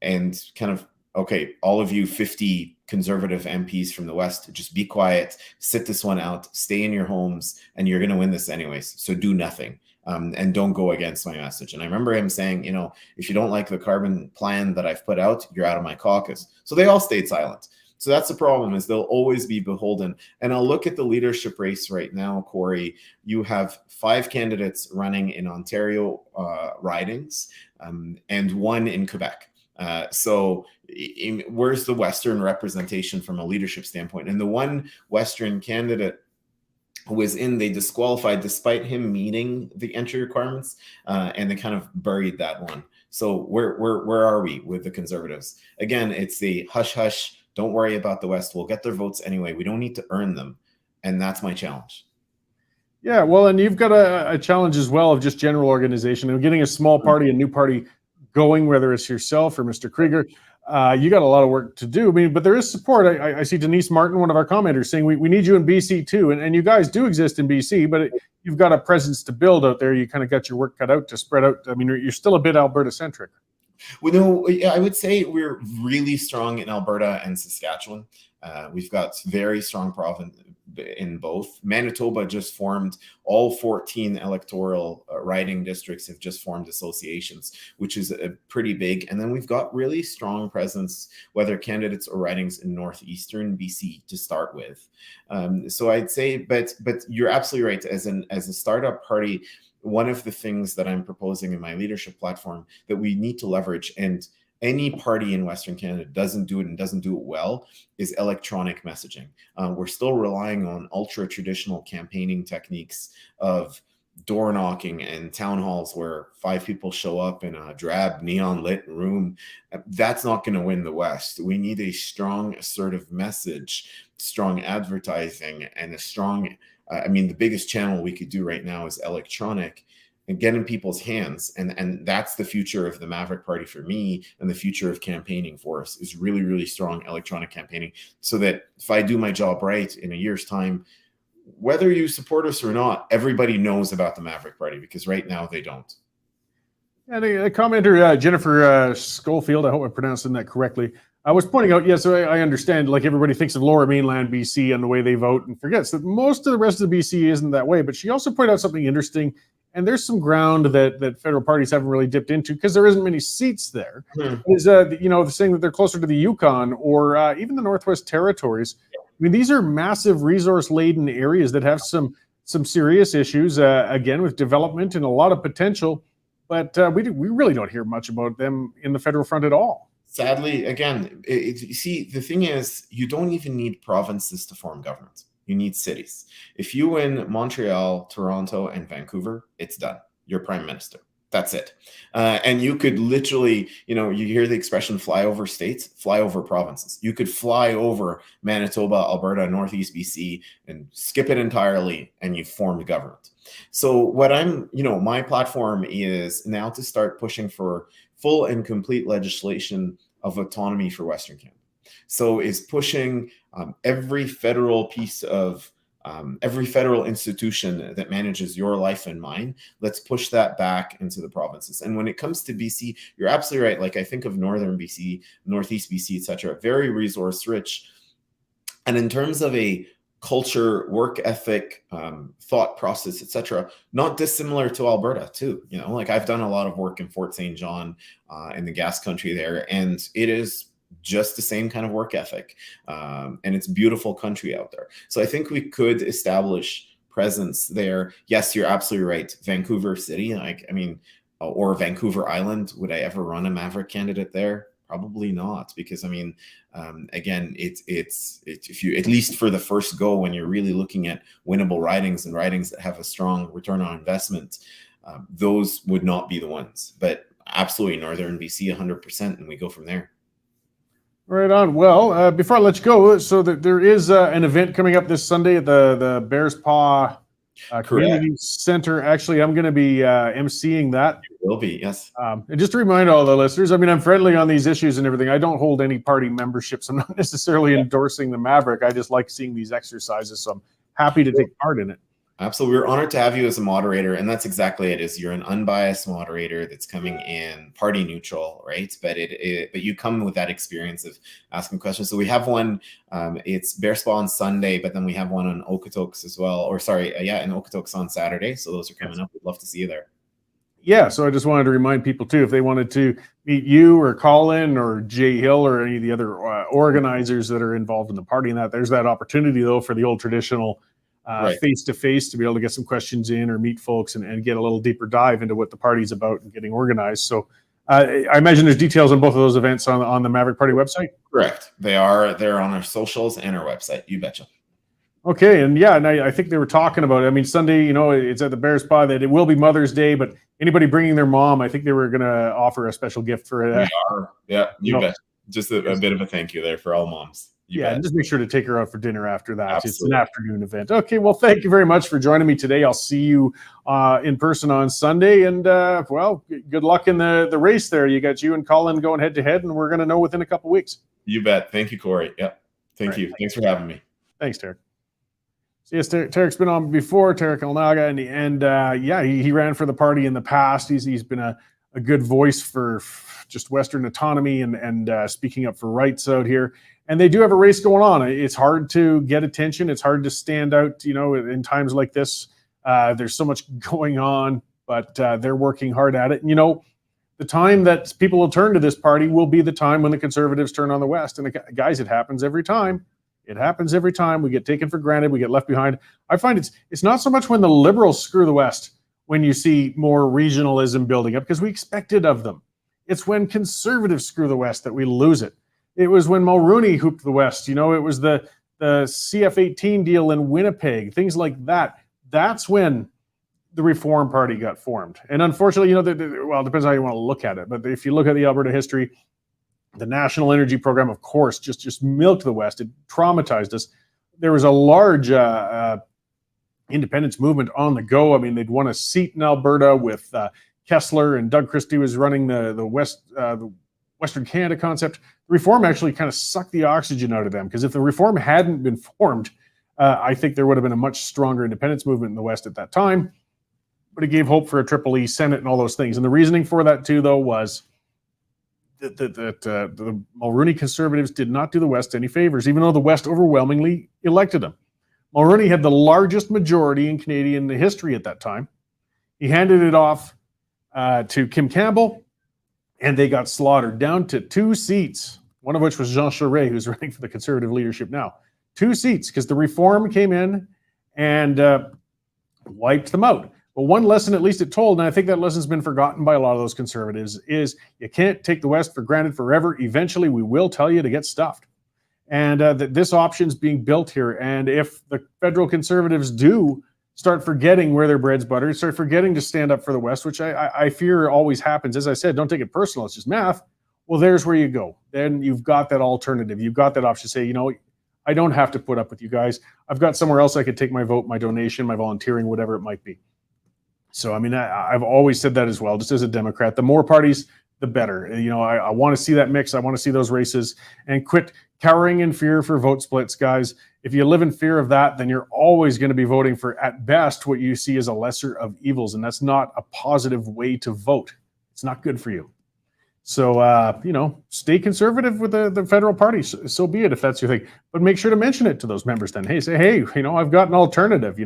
And kind of, okay, all of you 50 conservative MPs from the West, just be quiet, sit this one out, stay in your homes, and you're going to win this anyways. So do nothing and don't go against my message. And I remember him saying, if you don't like the carbon plan that I've put out, you're out of my caucus. So they all stayed silent. So that's the problem, is they'll always be beholden. And I'll look at the leadership race right now, Cory. You have 5 candidates running in Ontario ridings and 1 in Quebec. So where's the Western representation from a leadership standpoint? And the one Western candidate who was they disqualified despite him meeting the entry requirements, and they kind of buried that one. So where are we with the Conservatives? Again, it's the hush hush. Don't worry about the West. We'll get their votes anyway. We don't need to earn them. And that's my challenge. Yeah, well, and you've got a challenge as well of just general organization and getting a small party, a new party going, whether it's yourself or Mr. Krieger. You got a lot of work to do. I mean, but there is support. I see Denise Martin, one of our commenters, saying we need you in BC too. And you guys do exist in BC, but you've got a presence to build out there. You kind of got your work cut out to spread out. I mean, you're still a bit Alberta-centric. Well, no, I would say we're really strong in Alberta and Saskatchewan. We've got very strong province in both. Manitoba just formed, all 14 electoral riding districts have just formed associations, which is a pretty big. And then we've got really strong presence, whether candidates or ridings in northeastern BC to start with. So I'd say, but you're absolutely right. As a startup party, one of the things that I'm proposing in my leadership platform that we need to leverage, and any party in Western Canada doesn't do it and doesn't do it well, is electronic messaging. We're still relying on ultra traditional campaigning techniques of door knocking and town halls where 5 people show up in a drab neon lit room. That's not going to win the West. We need a strong, assertive message, strong advertising, and a strong, the biggest channel we could do right now is electronic and get in people's hands. And that's the future of the Maverick Party for me, and the future of campaigning for us is really, really strong electronic campaigning, so that if I do my job right in a year's time, whether you support us or not, everybody knows about the Maverick Party, because right now they don't. And a commenter, Jennifer Schofield, I hope I'm pronouncing that correctly, I was pointing out, yes, I understand, like everybody thinks of Lower Mainland BC and the way they vote and forgets that most of the rest of the BC isn't that way. But she also pointed out something interesting, and there's some ground that federal parties haven't really dipped into because there isn't many seats there. Is saying that they're closer to the Yukon or even the Northwest Territories. I mean, these are massive resource-laden areas that have some serious issues, again, with development and a lot of potential. But we really don't hear much about them in the federal front at all. Sadly, again, you see, the thing is, you don't even need provinces to form government. You need cities. If you win Montreal, Toronto, and Vancouver, it's done. You're prime minister. That's it. And you could literally, you hear the expression fly over states, fly over provinces. You could fly over Manitoba, Alberta, Northeast BC, and skip it entirely, and you formed government. So what my platform is now to start pushing for full and complete legislation of autonomy for Western Canada. So is pushing every federal piece of every federal institution that manages your life and mine, let's push that back into the provinces. And when it comes to BC, you're absolutely right. Like, I think of Northern BC, Northeast BC, etc., very resource rich. And in terms of a culture, work ethic, thought process, etc. Not dissimilar to Alberta too. You know, like I've done a lot of work in Fort St. John, in the gas country there, and it is just the same kind of work ethic, and it's beautiful country out there. So I think we could establish presence there. Yes, you're absolutely right. Vancouver City, like I mean, or Vancouver Island. Would I ever run a Maverick candidate there? Probably not, because I mean, again, it's if you, at least for the first go, when you're really looking at winnable ridings and ridings that have a strong return on investment, those would not be the ones. But absolutely, Northern BC, 100%, and we go from there. Right on. Well, before I let you go, so there is an event coming up this Sunday at the Bears Paw Community Center. Actually, I'm going to be emceeing that. It will be, yes. And just to remind all the listeners, I mean, I'm friendly on these issues and everything. I don't hold any party memberships. I'm not necessarily endorsing the Maverick. I just like seeing these exercises, so I'm happy to take part in it. Absolutely. We're honored to have you as a moderator, and that's exactly it. Is you're an unbiased moderator that's coming in party neutral, right? But but you come with that experience of asking questions. So we have one, it's Bear Spa on Sunday, but then we have one on Okotoks as well, or sorry, in Okotoks on Saturday. So those are coming up. We'd love to see you there. Yeah, so I just wanted to remind people too, if they wanted to meet you or Colin or Jay Hill or any of the other organizers that are involved in the party, and there's that opportunity though for the old traditional face-to-face to be able to get some questions in or meet folks and get a little deeper dive into what the party's about and getting organized. So I imagine there's details on both of those events on the Maverick Party website? Correct. They're on our socials and our website. You betcha. Okay. And I think they were talking about it. I mean, Sunday, you know, it's at the Bears Paw, that it will be Mother's Day, but anybody bringing their mom, I think they were going to offer a special gift for it. Yeah, you bet. Just a bit of a thank you there for all moms. And just make sure to take her out for dinner after that. Absolutely. It's an afternoon event. Okay, well, thank you very much for joining me today. I'll see you in person on Sunday. And, good luck in the race there. You got you and Colin going head-to-head, and we're going to know within a couple weeks. You bet. Thank you, Cory. Yeah, thank you. Thanks for having me. Thanks, Tarek. So yes, Tarek's been on before, Tarek Elnaga, and he ran for the party in the past. He's been a good voice for just Western autonomy and speaking up for rights out here. And they do have a race going on. It's hard to get attention. It's hard to stand out, you know, in times like this. There's so much going on, but they're working hard at it. And, you know, the time that people will turn to this party will be the time when the Conservatives turn on the West. And guys, it happens every time. It happens every time. We get taken for granted. We get left behind. I find it's not so much when the Liberals screw the West when you see more regionalism building up, because we expect it of them. It's when Conservatives screw the West that we lose it. It was when Mulroney hooped the West. You know, it was the CF-18 deal in Winnipeg, things like that. That's when the Reform Party got formed. And unfortunately, you know, it depends how you want to look at it. But if you look at the Alberta history, the National Energy Program, of course, just milked the West. It traumatized us. There was a large independence movement on the go. I mean, they'd won a seat in Alberta with Kessler, and Doug Christie was running the Western Canada concept. The Reform actually kind of sucked the oxygen out of them, because if the Reform hadn't been formed, I think there would have been a much stronger independence movement in the West at that time. But it gave hope for a Triple E Senate and all those things. And the reasoning for that too, though, was that the Mulroney Conservatives did not do the West any favors, even though the West overwhelmingly elected him. Mulroney had the largest majority in Canadian history at that time. He handed it off to Kim Campbell, and they got slaughtered down to 2 seats, one of which was Jean Charest, who's running for the Conservative leadership now. 2 seats, because the Reform came in and wiped them out. But one lesson, at least it told, and I think that lesson's been forgotten by a lot of those Conservatives, is you can't take the West for granted forever. Eventually, we will tell you to get stuffed. And that this option's being built here. And if the federal Conservatives do start forgetting where their bread's buttered, start forgetting to stand up for the West, which I fear always happens. As I said, don't take it personal. It's just math. Well, there's where you go. Then you've got that alternative. You've got that option to say, you know, I don't have to put up with you guys. I've got somewhere else I could take my vote, my donation, my volunteering, whatever it might be. So, I mean, I've always said that as well, just as a Democrat. The more parties, the better. You know, I want to see that mix. I want to see those races, and quit cowering in fear for vote splits, guys. If you live in fear of that, then you're always going to be voting for, at best, what you see as a lesser of evils, and that's not a positive way to vote. It's not good for you. So, stay conservative with the federal party. So be it if that's your thing. But make sure to mention it to those members then. Hey, I've got an alternative,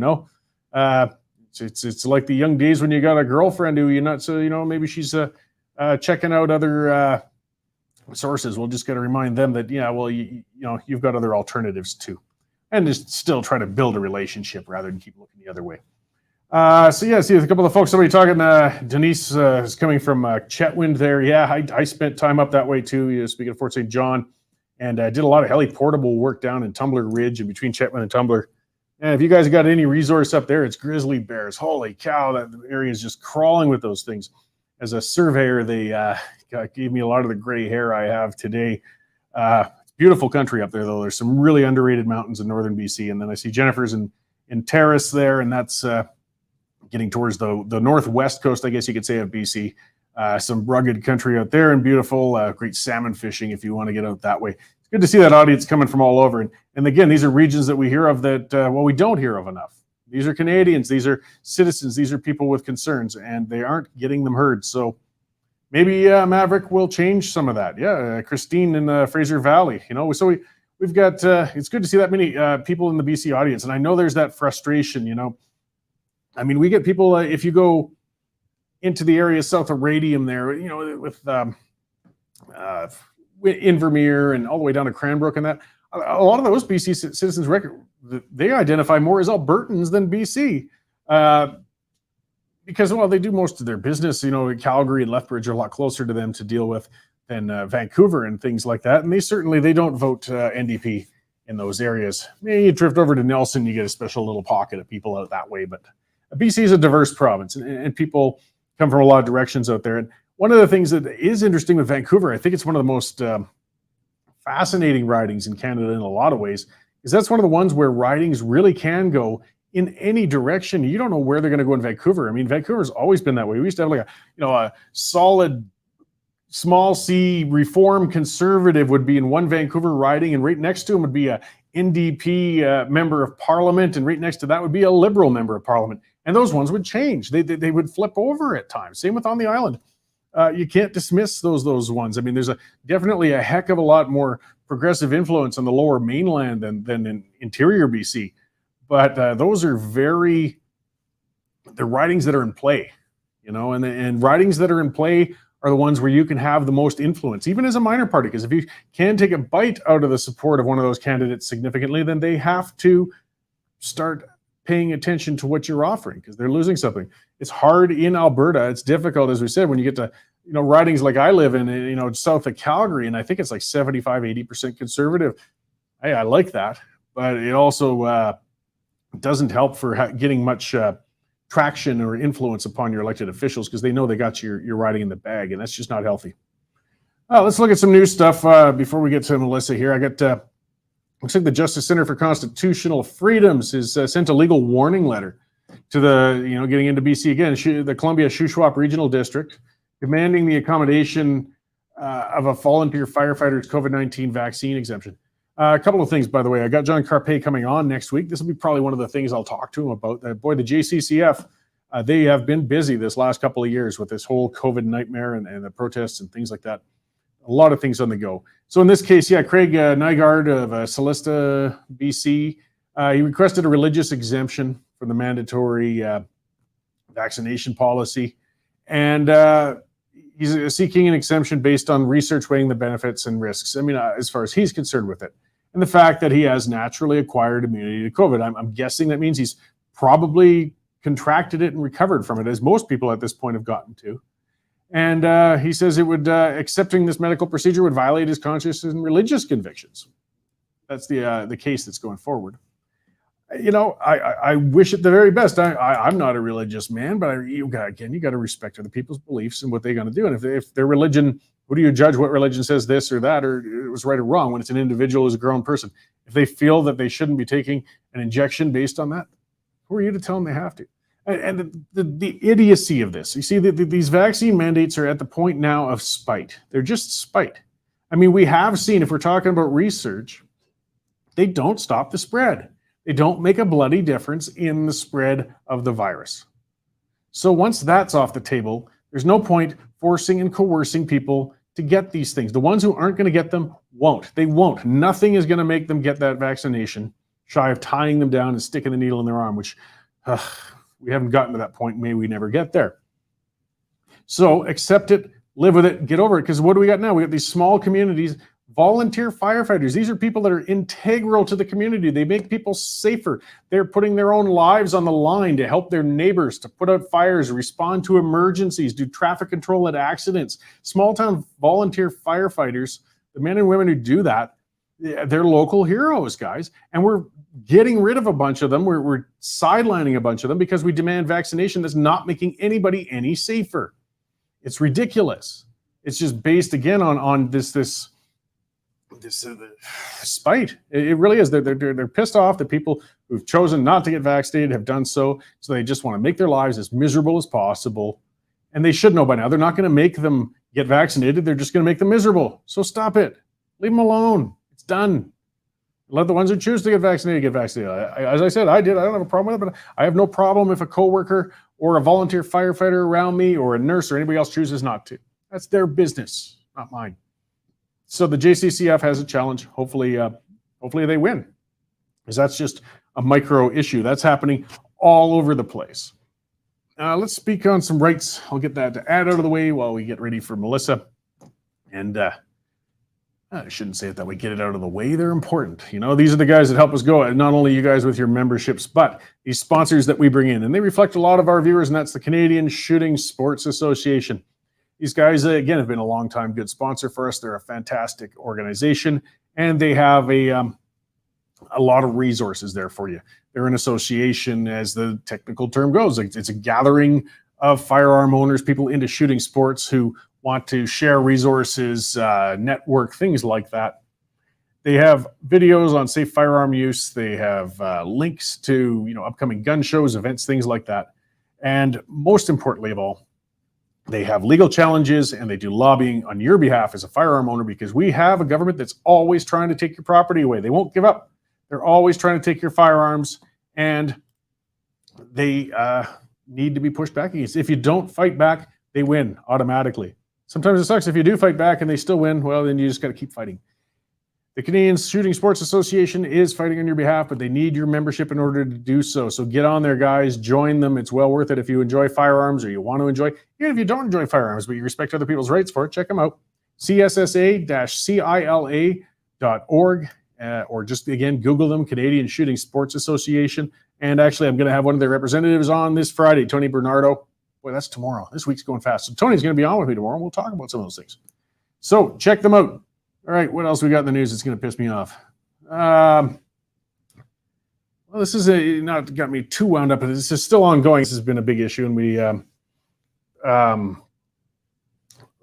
It's like the young days when you got a girlfriend who you're not, so, maybe she's checking out other sources. We'll just got to remind them that, you've got other alternatives too. And just still try to build a relationship rather than keep looking the other way. See a couple of folks, somebody talking, Denise is coming from Chetwynd there. Yeah, I spent time up that way too, speaking of Fort St. John, and did a lot of heli-portable work down in Tumbler Ridge and between Chetwynd and Tumbler. And if you guys got any resource up there, it's grizzly bears. Holy cow, that area is just crawling with those things. As a surveyor, they gave me a lot of the gray hair I have today. It's beautiful country up there, though. There's some really underrated mountains in northern BC. And then I see Jennifer's in Terrace there, and that's getting towards the northwest coast, I guess you could say, of BC. Some rugged country out there and beautiful, great salmon fishing if you want to get out that way. It's good to see that audience coming from all over. And again, these are regions that we hear of that, we don't hear of enough. These are Canadians, these are citizens, these are people with concerns, and they aren't getting them heard. So maybe Maverick will change some of that. Yeah, Christine in the Fraser Valley, so we've got, it's good to see that many people in the BC audience. And I know there's that frustration, I mean, we get people, if you go into the area south of Radium there, with Invermere and all the way down to Cranbrook and that, a lot of those BC citizens they identify more as Albertans than BC because, they do most of their business, Calgary and Lethbridge are a lot closer to them to deal with than Vancouver and things like that. And they don't vote NDP in those areas. Maybe you drift over to Nelson, you get a special little pocket of people out that way. But BC is a diverse province and people come from a lot of directions out there. And one of the things that is interesting with Vancouver, I think it's one of the most fascinating ridings in Canada in a lot of ways, is that's one of the ones where ridings really can go in any direction. You don't know where they're going to go in Vancouver. I mean, Vancouver's always been that way. We used to have a solid small C reform conservative would be in one Vancouver riding, and right next to him would be a NDP member of parliament, and right next to that would be a Liberal member of parliament. And those ones would change. They would flip over at times. Same with on the island. You can't dismiss those ones. I mean, there's definitely a heck of a lot more progressive influence on the lower mainland than in interior BC. But those are the ridings that are in play, and ridings that are in play are the ones where you can have the most influence, even as a minor party. Because if you can take a bite out of the support of one of those candidates significantly, then they have to start paying attention to what you're offering because they're losing something. It's hard in Alberta. It's difficult, as we said, when you get to, ridings like I live in, south of Calgary, and I think it's like 75, 80% conservative. Hey, I like that. But it also doesn't help for getting much traction or influence upon your elected officials because they know they got your riding in the bag, and that's just not healthy. Let's look at some new stuff before we get to Melissa here. I got looks like the Justice Center for Constitutional Freedoms has sent a legal warning letter to the, getting into BC again, the Columbia Shuswap Regional District, demanding the accommodation of a volunteer firefighter's COVID-19 vaccine exemption. A couple of things, by the way. I got John Carpe coming on next week. This will be probably one of the things I'll talk to him about. The JCCF, they have been busy this last couple of years with this whole COVID nightmare and the protests and things like that. A lot of things on the go. So in this case, Craig Nygaard of Celesta, BC, he requested a religious exemption from the mandatory vaccination policy. And he's seeking an exemption based on research weighing the benefits and risks. I mean, as far as he's concerned with it. And the fact that he has naturally acquired immunity to COVID. I'm guessing that means he's probably contracted it and recovered from it, as most people at this point have gotten to. And he says it would accepting this medical procedure would violate his conscience and religious convictions. That's the case that's going forward. I wish it the very best. I'm not a religious man, but you got to respect other people's beliefs and what they're going to do. And if their religion, who do you judge what religion says this or that, or it was right or wrong when it's an individual as a grown person? If they feel that they shouldn't be taking an injection based on that, who are you to tell them they have to? And the idiocy of this, you see, these vaccine mandates are at the point now of spite. They're just spite. I mean, we have seen, if we're talking about research, they don't stop the spread. They don't make a bloody difference in the spread of the virus. So once that's off the table, there's no point forcing and coercing people to get these things. The ones who aren't going to get them won't. They won't. Nothing is going to make them get that vaccination shy of tying them down and sticking the needle in their arm, which we haven't gotten to that point. Maybe we never get there. So accept it, live with it, get over it. Because what do we got now? We got these small communities, volunteer firefighters. These are people that are integral to the community. They make people safer. They're putting their own lives on the line to help their neighbors, to put out fires, respond to emergencies, do traffic control at accidents. Small town volunteer firefighters, the men and women who do that, they're local heroes, guys. And we're getting rid of a bunch of them. We're sidelining a bunch of them because we demand vaccination that's not making anybody any safer. It's ridiculous. It's just based again on this spite. It really is. They're pissed off that people who've chosen not to get vaccinated have done so they just want to make their lives as miserable as possible. And they should know by now. They're not going to make them get vaccinated. They're just going to make them miserable. So stop it. Leave them alone. It's done. Let the ones who choose to get vaccinated. As I said, I did. I don't have a problem with it, but I have no problem if a coworker or a volunteer firefighter around me or a nurse or anybody else chooses not to. That's their business, not mine. So the JCCF has a challenge. Hopefully they win, because that's just a micro issue. That's happening all over the place. Let's speak on some rights. I'll get that ad out of the way while we get ready for Melissa. And I shouldn't say it that way. Get it out of the way. They're important. You know, these are the guys that help us go. And not only you guys with your memberships, but these sponsors that we bring in. And they reflect a lot of our viewers, and that's the Canadian Shooting Sports Association. These guys, again, have been a long-time good sponsor for us. They're a fantastic organization, and they have a lot of resources there for you. They're an association, as the technical term goes. It's a gathering of firearm owners, people into shooting sports who want to share resources, network, things like that. They have videos on safe firearm use. They have links to upcoming gun shows, events, things like that. And most importantly of all, they have legal challenges, and they do lobbying on your behalf as a firearm owner, because we have a government that's always trying to take your property away. They won't give up. They're always trying to take your firearms, and they need to be pushed back against. If you don't fight back, they win automatically. Sometimes it sucks if you do fight back and they still win. Well, then you just got to keep fighting. The Canadian Shooting Sports Association is fighting on your behalf, but they need your membership in order to do so. So get on there, guys. Join them. It's well worth it if you enjoy firearms, or you want to enjoy. Even if you don't enjoy firearms, but you respect other people's rights for it, check them out. CSSA-CILA.org, or just, again, Google them, Canadian Shooting Sports Association. And actually, I'm going to have one of their representatives on this Friday, Tony Bernardo. Boy, that's tomorrow. This week's going fast. So Tony's going to be on with me tomorrow, and we'll talk about some of those things. So check them out. All right, what else we got in the news that's going to piss me off? Well, this is not got me too wound up, but this is still ongoing. This has been a big issue, and we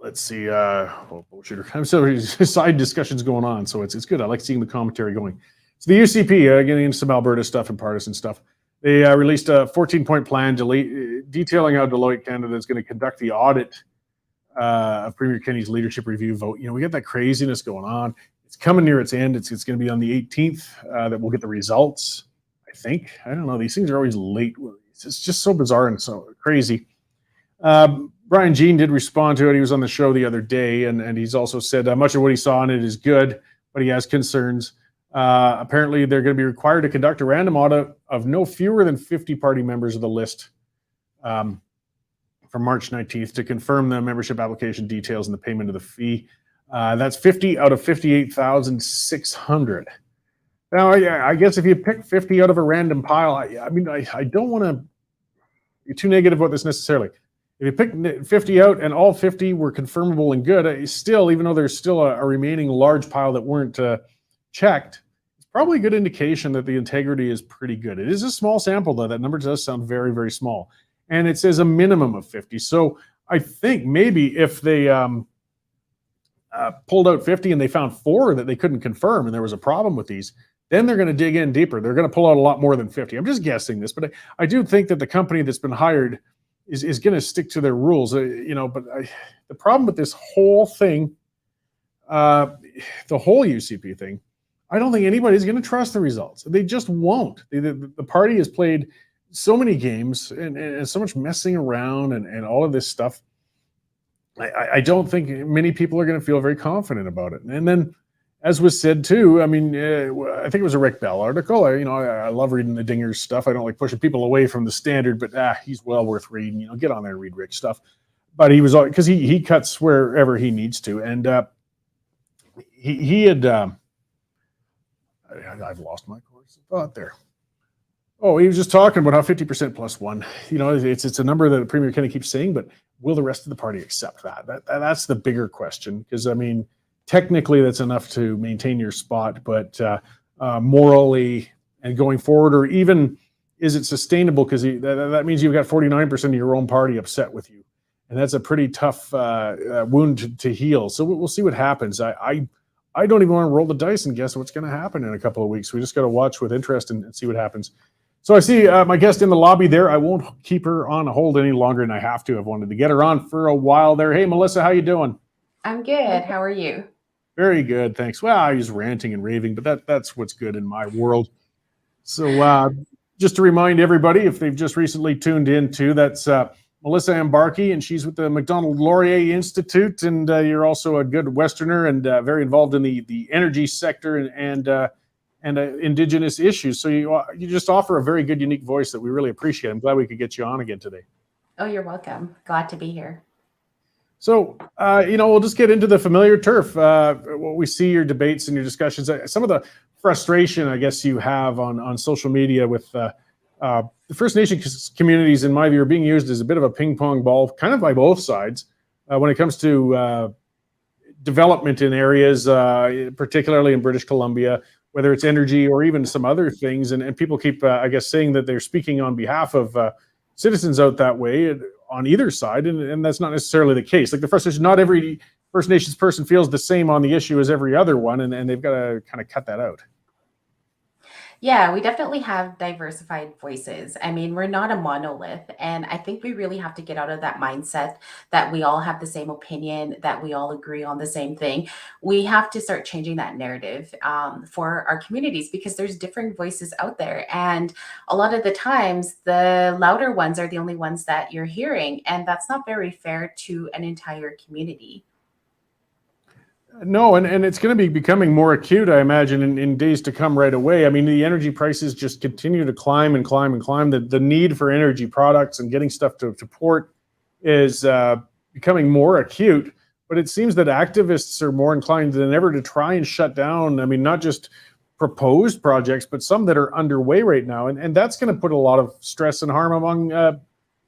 let's see. I'm sorry, side discussions going on, so it's good. I like seeing the commentary going. So the UCP, getting into some Alberta stuff and partisan stuff, they released a 14-point plan detailing how Deloitte Canada is going to conduct the audit of Premier Kenney's leadership review vote. We got that craziness going on. It's coming near its end. It's going to be on the 18th that we'll get the results, I think. I don't know. These things are always late. It's just so bizarre and so crazy. Brian Jean did respond to it. He was on the show the other day, and he's also said much of what he saw in it is good, but he has concerns. Apparently, they're going to be required to conduct a random audit of no fewer than 50 party members of the list from March 19th to confirm the membership application details and the payment of the fee. That's 50 out of 58,600. Now, I guess if you pick 50 out of a random pile, I don't want to be too negative about this necessarily. If you pick 50 out and all 50 were confirmable and good, still, even though there's still a remaining large pile that weren't checked, it's probably a good indication that the integrity is pretty good. It is a small sample, though. That number does sound very, very small. And it says a minimum of 50. So I think maybe if they pulled out 50 and they found 4 that they couldn't confirm and there was a problem with these, then they're going to dig in deeper. They're going to pull out a lot more than 50. I'm just guessing this, but I do think that the company that's been hired is going to stick to their rules. But the problem with this whole thing, the whole UCP thing, I don't think anybody's going to trust the results. They just won't. The party has played so many games and so much messing around and all of this stuff. I don't think many people are going to feel very confident about it. And then, as was said too, I mean, I think it was a Rick Bell article. I love reading the Dingers stuff. I don't like pushing people away from the Standard, but he's well worth reading. Get on there and read Rick stuff. But he was, because he cuts wherever he needs to, and he had. I've lost my course of thought there. Oh, he was just talking about how 50% plus one. It's a number that the Premier kind of keeps saying, but will the rest of the party accept that? That's the bigger question, because I mean, technically that's enough to maintain your spot, but morally and going forward, or even is it sustainable? Because that means you've got 49% of your own party upset with you, and that's a pretty tough wound to heal. So we'll see what happens. I don't even want to roll the dice and guess what's going to happen in a couple of weeks. We just got to watch with interest and see what happens. So I see my guest in the lobby there. I won't keep her on hold any longer than I have to. I've wanted to get her on for a while there. Hey, Melissa, how you doing? I'm good. How are you? Very good, thanks. Well, I was ranting and raving, but that's what's good in my world. So just to remind everybody, if they've just recently tuned in to, that's Melissa Mbarki, and she's with the Macdonald Laurier Institute, and you're also a good Westerner and very involved in the energy sector and Indigenous issues. So you just offer a very good, unique voice that we really appreciate. I'm glad we could get you on again today. Oh, you're welcome. Glad to be here. So, we'll just get into the familiar turf. What we see your debates and your discussions, some of the frustration, I guess, you have on social media with the First Nation communities, in my view, are being used as a bit of a ping pong ball, kind of by both sides, when it comes to development in areas, particularly in British Columbia, whether it's energy or even some other things. And people keep, I guess, saying that they're speaking on behalf of citizens out that way on either side. And that's not necessarily the case. Like the frustration, not every First Nations person feels the same on the issue as every other one. And they've got to kind of cut that out. Yeah, we definitely have diversified voices. I mean, we're not a monolith. And I think we really have to get out of that mindset that we all have the same opinion, that we all agree on the same thing. We have to start changing that narrative for our communities, because there's different voices out there. And a lot of the times, the louder ones are the only ones that you're hearing. And that's not very fair to an entire community. No, and it's going to be becoming more acute, I imagine, in days to come right away. I mean, the energy prices just continue to climb and climb and climb. The need for energy products and getting stuff to port is becoming more acute. But it seems that activists are more inclined than ever to try and shut down, I mean, not just proposed projects, but some that are underway right now. And that's going to put a lot of stress and harm among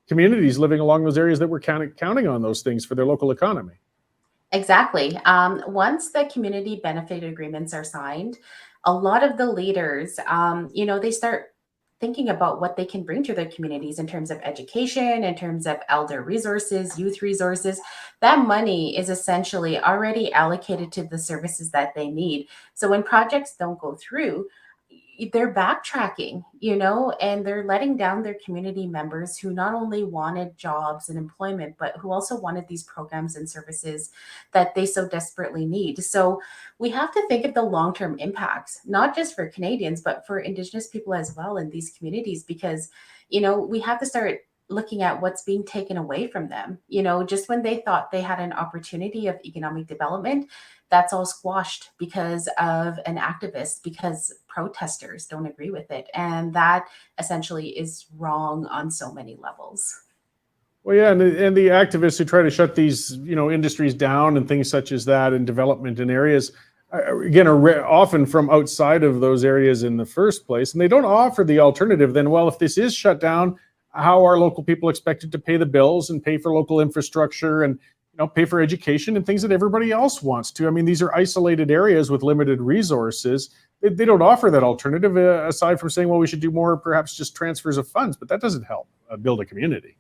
communities living along those areas that were counting on those things for their local economy. Exactly. Once the community benefit agreements are signed, a lot of the leaders, they start thinking about what they can bring to their communities in terms of education, in terms of elder resources, youth resources. That money is essentially already allocated to the services that they need. So when projects don't go through, they're backtracking, and they're letting down their community members who not only wanted jobs and employment, but who also wanted these programs and services that they so desperately need. So we have to think of the long-term impacts, not just for Canadians, but for Indigenous people as well in these communities, because, we have to start looking at what's being taken away from them. Just when they thought they had an opportunity of economic development, that's all squashed because of an activist, because protesters don't agree with it. And that essentially is wrong on so many levels. Well, yeah, and the activists who try to shut these, industries down and things such as that, and development in areas, again, are often from outside of those areas in the first place. And they don't offer the alternative then, well, if this is shut down, how are local people expected to pay the bills and pay for local infrastructure and pay for education and things that everybody else wants to? I mean, these are isolated areas with limited resources. They don't offer that alternative aside from saying, well, we should do more, perhaps just transfers of funds, but that doesn't help build a community.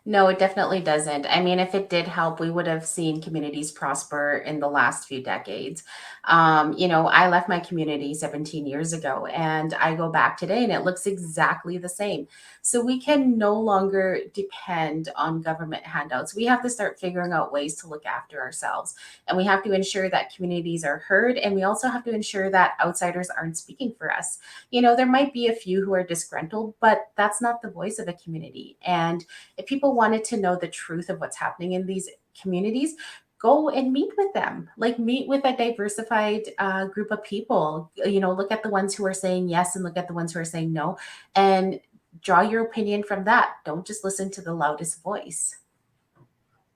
No, it definitely doesn't. I mean, if it did help, we would have seen communities prosper in the last few decades. I left my community 17 years ago, and I go back today and it looks exactly the same. So we can no longer depend on government handouts. We have to start figuring out ways to look after ourselves. And we have to ensure that communities are heard. And we also have to ensure that outsiders aren't speaking for us. There might be a few who are disgruntled, but that's not the voice of a community. And if people wanted to know the truth of what's happening in these communities, go and meet with them, like meet with a diversified group of people. Look at the ones who are saying yes and look at the ones who are saying no, and draw your opinion from that. Don't just listen to the loudest voice.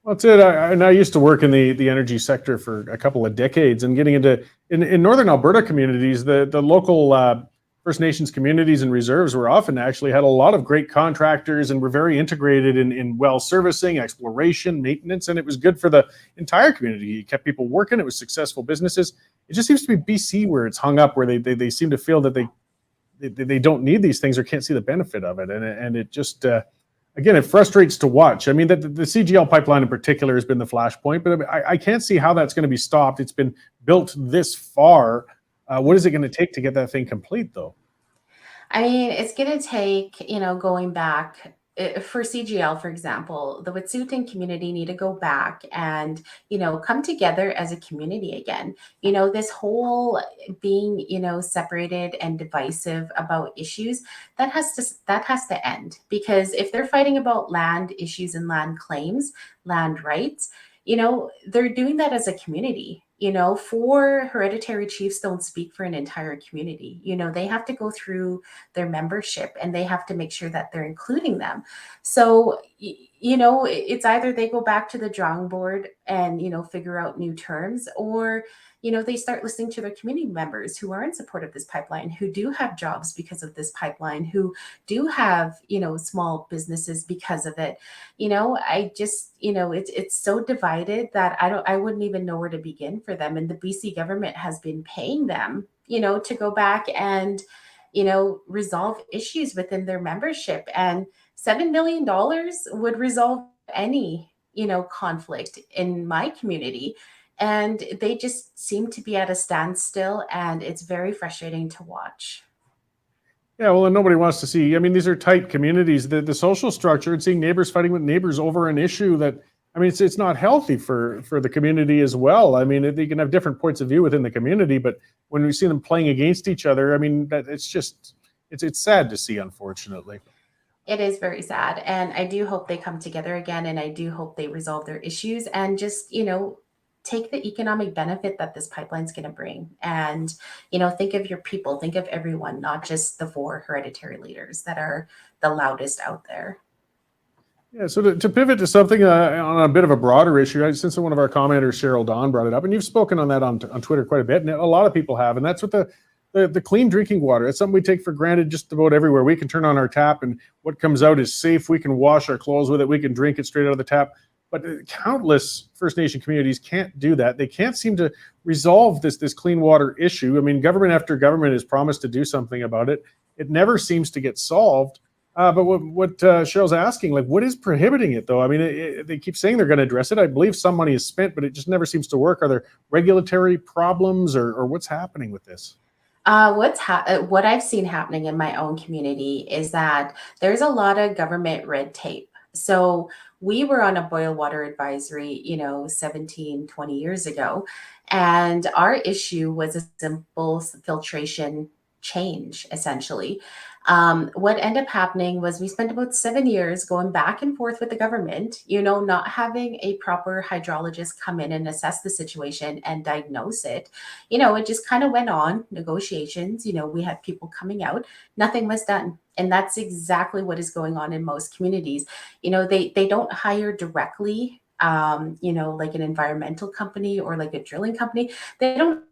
Well, that's it. I used to work in the energy sector for a couple of decades, and getting into in northern Alberta communities, the local First Nations communities and reserves were often actually had a lot of great contractors and were very integrated in well servicing, exploration, maintenance, and it was good for the entire community. It kept people working. It was successful businesses. It just seems to be BC where it's hung up, where they seem to feel that they don't need these things or can't see the benefit of it, and it just again, it frustrates to watch. I mean, the CGL pipeline in particular has been the flashpoint, but I can't see how that's going to be stopped. It's been built this far. What is it going to take to get that thing complete, though? I mean, it's going to take, going back for CGL, for example, the Wet'suwet'en community need to go back and, come together as a community again. This whole being, separated and divisive about issues, that has to end, because if they're fighting about land issues and land claims, land rights, they're doing that as a community. Four hereditary chiefs don't speak for an entire community. They have to go through their membership and they have to make sure that they're including them. So, it's either they go back to the drawing board and, figure out new terms, or, they start listening to their community members who are in support of this pipeline, who do have jobs because of this pipeline, who do have, small businesses because of it. I just, it's so divided that I wouldn't even know where to begin for them. And the BC government has been paying them, to go back and, resolve issues within their membership. And $7 million would resolve any, conflict in my community. And they just seem to be at a standstill, and it's very frustrating to watch. Yeah, well, and nobody wants to see. I mean, these are tight communities. The social structure and seeing neighbors fighting with neighbors over an issue that, I mean, it's not healthy for the community as well. I mean, they can have different points of view within the community, but when we see them playing against each other, I mean, it's sad to see, unfortunately. It is very sad, and I do hope they come together again, and I do hope they resolve their issues and just, take the economic benefit that this pipeline is going to bring. And, think of your people, think of everyone, not just the four hereditary leaders that are the loudest out there. Yeah, so to pivot to something on a bit of a broader issue, since one of our commenters, Cheryl Dawn, brought it up, and you've spoken on that on Twitter quite a bit, and a lot of people have, and that's with the clean drinking water. It's something we take for granted just about everywhere. We can turn on our tap, and what comes out is safe. We can wash our clothes with it. We can drink it straight out of the tap. But countless First Nation communities can't do that. They can't seem to resolve this clean water issue. I mean, government after government has promised to do something about it. It never seems to get solved. But what Cheryl's asking, like, what is prohibiting it, though? I mean, they keep saying they're going to address it. I believe some money is spent, but it just never seems to work. Are there regulatory problems, or what's happening with this? What I've seen happening in my own community is that there's a lot of government red tape. So we were on a boil water advisory, 17, 20 years ago. And our issue was a simple filtration change, essentially. What ended up happening was we spent about 7 years going back and forth with the government, not having a proper hydrologist come in and assess the situation and diagnose it. It just kind of went on, negotiations, we had people coming out, nothing was done. And that's exactly what is going on in most communities. They don't hire directly, like an environmental company or like a drilling company. They don't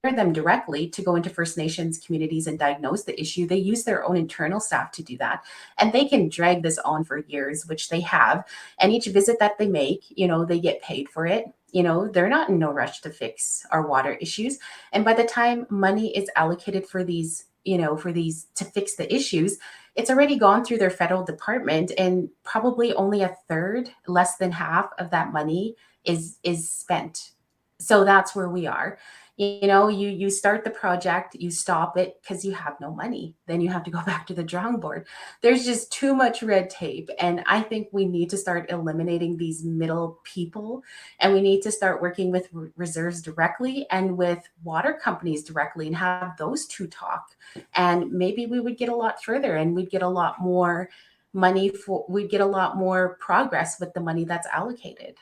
hire them directly to go into First Nations communities and diagnose the issue. They use their own internal staff to do that. And they can drag this on for years, which they have. And each visit that they make, they get paid for it. They're not in no rush to fix our water issues. And by the time money is allocated for these to fix the issues, it's already gone through their federal department, and probably only a third, less than half of that money is spent. So that's where we are. You start the project, you stop it because you have no money. Then you have to go back to the drawing board. There's just too much red tape. And I think we need to start eliminating these middle people. And we need to start working with reserves directly and with water companies directly and have those two talk. And maybe we would get a lot further and we'd get a lot more we'd get a lot more progress with the money that's allocated.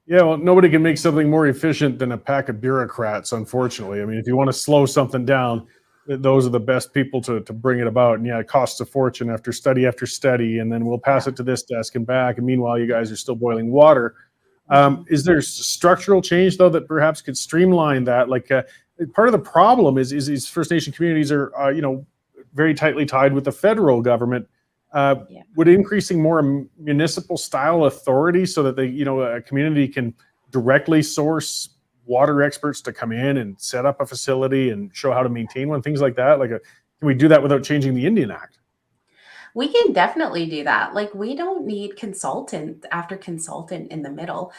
Yeah, well, nobody can make something more efficient than a pack of bureaucrats, unfortunately. I mean, if you want to slow something down, those are the best people to bring it about. And yeah, it costs a fortune after study, and then we'll pass it to this desk and back. And meanwhile, you guys are still boiling water. Is there structural change, though, that perhaps could streamline that? Like part of the problem is First Nation communities are, very tightly tied with the federal government. Would increasing more municipal style authority so that a community can directly source water experts to come in and set up a facility and show how to maintain one, things like that? Can we do that without changing the Indian Act? We can definitely do that. Like, we don't need consultant after consultant in the middle.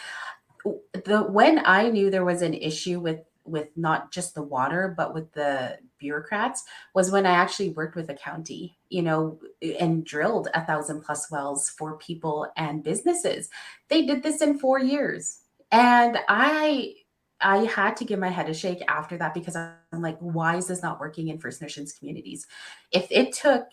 When I knew there was an issue with not just the water, but with the bureaucrats, was when I actually worked with a county, and drilled 1,000+ wells for people and businesses. They did this in 4 years. And I had to give my head a shake after that, because I'm like, why is this not working in First Nations communities? If it took,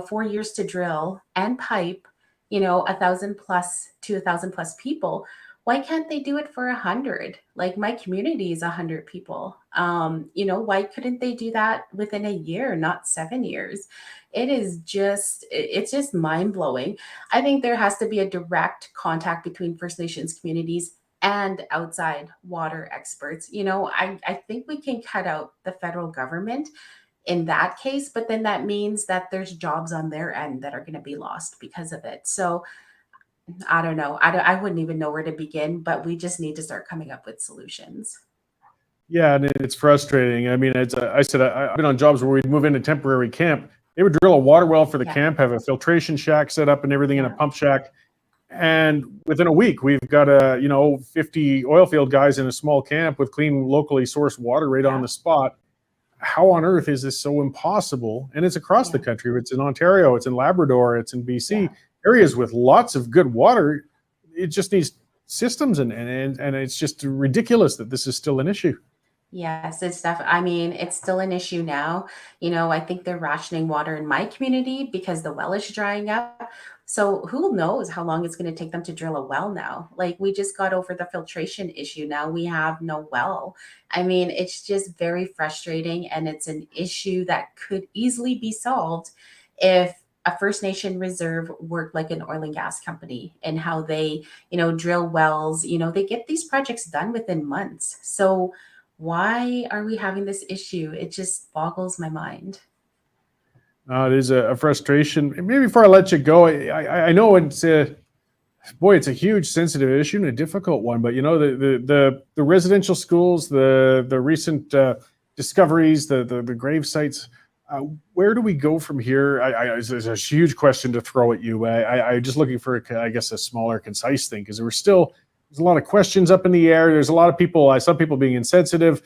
4 years to drill and pipe, 1,000+ to 1,000+ people, why can't they do it for 100? Like, my community is 100 people. Why couldn't they do that within a year, not 7 years? It's just mind blowing. I think there has to be a direct contact between First Nations communities and outside water experts. I think we can cut out the federal government in that case, but then that means that there's jobs on their end that are going to be lost because of it. So I don't know. I wouldn't even know where to begin, but we just need to start coming up with solutions. Yeah, and it's frustrating. I mean, I said I've been on jobs where we'd move into temporary camp. They would drill a water well for the camp, have a filtration shack set up and everything in a pump shack. And within a week, we've got 50 oil field guys in a small camp with clean, locally sourced water right on the spot. How on earth is this so impossible? And it's across the country. It's in Ontario, it's in Labrador, it's in BC, areas with lots of good water. It just needs systems, and it's just ridiculous that this is still an issue. Yes, it's still an issue now. I think they're rationing water in my community because the well is drying up. So who knows how long it's going to take them to drill a well now? Like, we just got over the filtration issue. Now we have no well. I mean, it's just very frustrating, and it's an issue that could easily be solved if a First Nation reserve worked like an oil and gas company, and how they, drill wells. They get these projects done within months. So why are we having this issue? It just boggles my mind. It is a frustration. Maybe before I let you go, I know it's a huge sensitive issue and a difficult one. But the residential schools, the recent discoveries, the grave sites. Where do we go from here? It's a huge question to throw at you. I'm just looking for, I guess, a smaller, concise thing, because there's a lot of questions up in the air. There's a lot of people, some people being insensitive.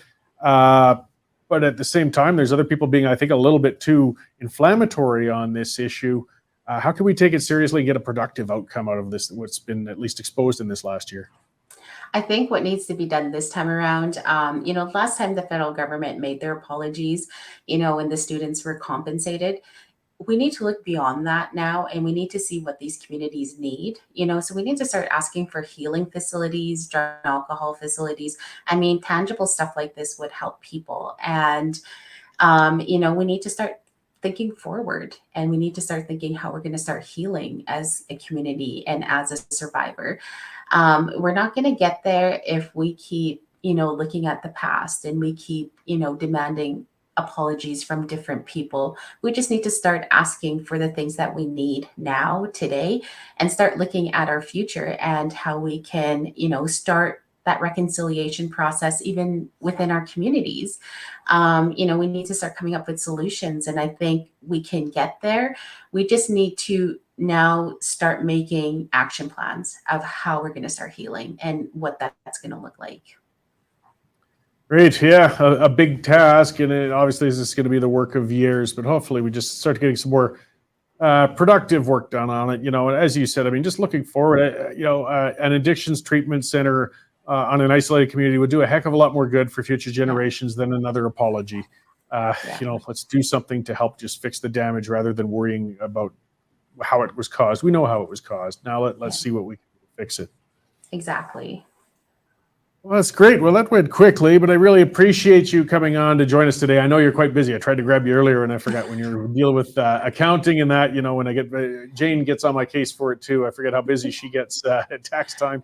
But at the same time, there's other people being, I think, a little bit too inflammatory on this issue. How can we take it seriously and get a productive outcome out of this, what's been at least exposed in this last year? I think what needs to be done this time around, last time the federal government made their apologies, and the students were compensated. We need to look beyond that now, and we need to see what these communities need, so we need to start asking for healing facilities, drug and alcohol facilities. I mean, tangible stuff like this would help people. And, we need to start thinking forward, and we need to start thinking how we're going to start healing as a community and as a survivor. We're not going to get there if we keep, looking at the past, and we keep, demanding apologies from different people. We just need to start asking for the things that we need now, today, and start looking at our future and how we can, start that reconciliation process even within our communities. We need to start coming up with solutions, and I think we can get there. We just need to now start making action plans of how we're going to start healing and what that's going to look like. Great. Yeah, a big task, and it obviously is just going to be the work of years, but hopefully we just start getting some more productive work done on it. And as you said, I mean, just looking forward, an addictions treatment center on an isolated community would do a heck of a lot more good for future generations than another apology. Let's do something to help just fix the damage rather than worrying about how it was caused. We know how it was caused. Now let's see what we can do to fix it. Exactly. Well, that's great. Well, that went quickly, but I really appreciate you coming on to join us today. I know you're quite busy. I tried to grab you earlier and I forgot when you're dealing with accounting and that, when I get, Jane gets on my case for it too. I forget how busy she gets at tax time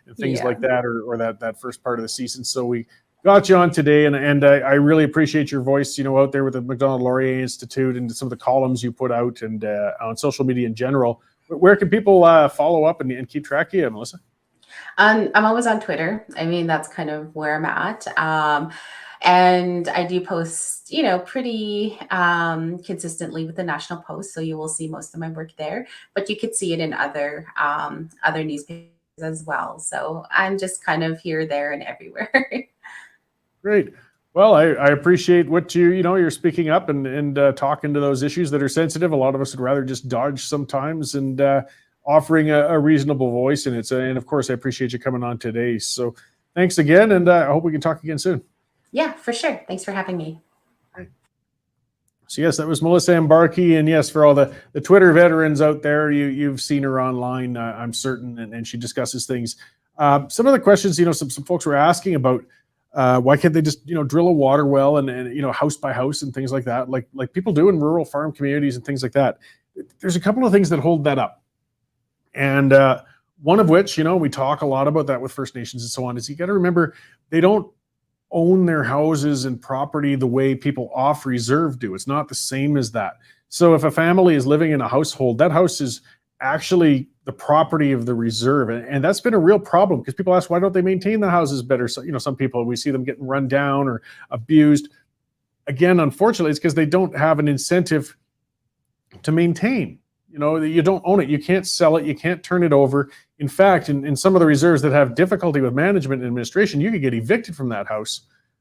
and things like that, or that first part of the season. So we got you on today, and I really appreciate your voice, out there with the Macdonald Laurier Institute and some of the columns you put out and on social media in general. Where can people follow up and keep track of you, Melissa? I'm always on Twitter. I mean, that's kind of where I'm at. And I do post, pretty consistently with the National Post. So you will see most of my work there, but you could see it in other newspapers as well. So I'm just kind of here, there, and everywhere. Great. Well, I appreciate what you're speaking up and talking to those issues that are sensitive. A lot of us would rather just dodge sometimes, and offering a reasonable voice. And and of course, I appreciate you coming on today. So thanks again. And I hope we can talk again soon. Yeah, for sure. Thanks for having me. So yes, that was Melissa Mbarki. And yes, for all the Twitter veterans out there, you've seen her online, I'm certain, and she discusses things. Some of the questions, some folks were asking about, why can't they just, drill a water well and house by house and things like that, like people do in rural farm communities and things like that. There's a couple of things that hold that up. And one of which, we talk a lot about that with First Nations and so on, is you got to remember they don't own their houses and property the way people off reserve do. It's not the same as that. So if a family is living in a household, that house is actually the property of the reserve. And that's been a real problem, because people ask, why don't they maintain the houses better? So, some people, we see them getting run down or abused. Again, unfortunately, it's because they don't have an incentive to maintain. You don't own it. You can't sell it. You can't turn it over. In fact, in some of the reserves that have difficulty with management and administration, you could get evicted from that house.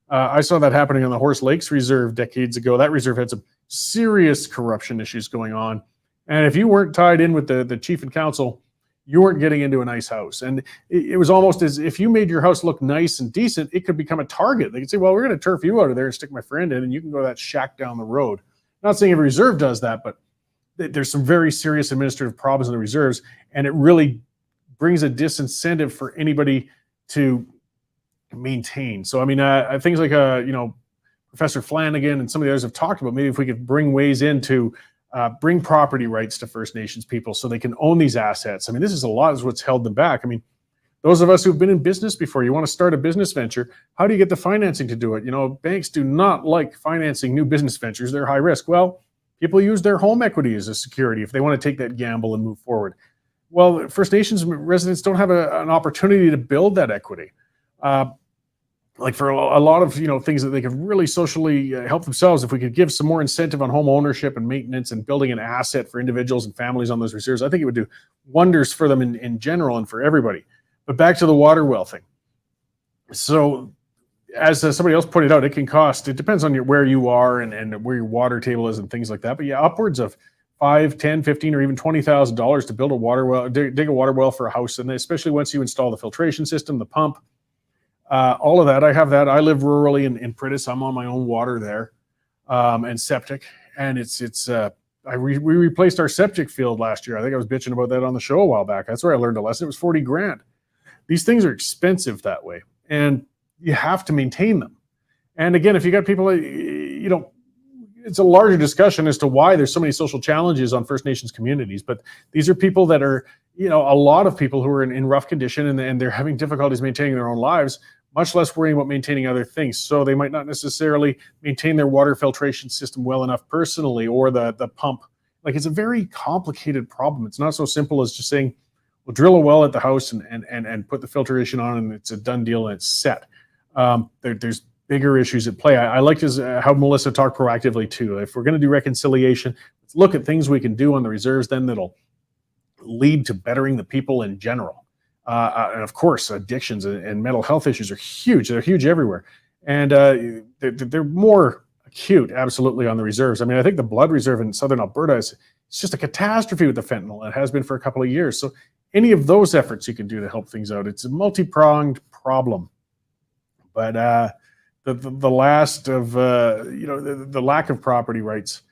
I saw that happening on the Horse Lakes Reserve decades ago. That reserve had some serious corruption issues going on. And if you weren't tied in with the chief and council, you weren't getting into a nice house. And it was almost as if you made your house look nice and decent, it could become a target. They could say, well, we're going to turf you out of there and stick my friend in, and you can go to that shack down the road. Not saying every reserve does that, but there's some very serious administrative problems in the reserves, and it really brings a disincentive for anybody to maintain. So, I mean, things like, Professor Flanagan and some of the others have talked about, maybe if we could bring ways in to bring property rights to First Nations people so they can own these assets. I mean, this is a lot of what's held them back. I mean, those of us who've been in business before, you want to start a business venture, how do you get the financing to do it? Banks do not like financing new business ventures. They're high risk. Well, people use their home equity as a security if they want to take that gamble and move forward. Well, First Nations residents don't have an opportunity to build that equity. Like for a lot of things that they could really socially help themselves, if we could give some more incentive on home ownership and maintenance and building an asset for individuals and families on those reserves, I think it would do wonders for them in general and for everybody. But back to the water well thing. So, as somebody else pointed out, it can cost, it depends on where you are and where your water table is and things like that. But yeah, upwards of $5,000, $10,000, $15,000, or even $20,000 to build a water well, dig a water well for a house. And especially once you install the filtration system, the pump, all of that. I have that. I live rurally in Pritis. I'm on my own water there, and septic. And we replaced our septic field last year. I think I was bitching about that on the show a while back. That's where I learned a lesson. It was 40 grand. These things are expensive that way, and you have to maintain them. And again, if you got people, it's a larger discussion as to why there's so many social challenges on First Nations communities. But these are people that are, a lot of people who are in rough condition, and they're having difficulties maintaining their own lives, much less worrying about maintaining other things. So they might not necessarily maintain their water filtration system well enough personally, or the pump. Like, it's a very complicated problem. It's not so simple as just saying, we'll drill a well at the house and put the filtration on, and it's a done deal and it's set. There's bigger issues at play. I like how Melissa talked proactively too. If we're going to do reconciliation, let's look at things we can do on the reserves then that'll lead to bettering the people in general. And of course, addictions and mental health issues are huge. They're huge everywhere. And they're more acute, absolutely, on the reserves. I mean, I think the blood reserve in southern Alberta it's just a catastrophe with the fentanyl. It has been for a couple of years. So any of those efforts you can do to help things out, it's a multi-pronged problem. But the last of, the lack of property rights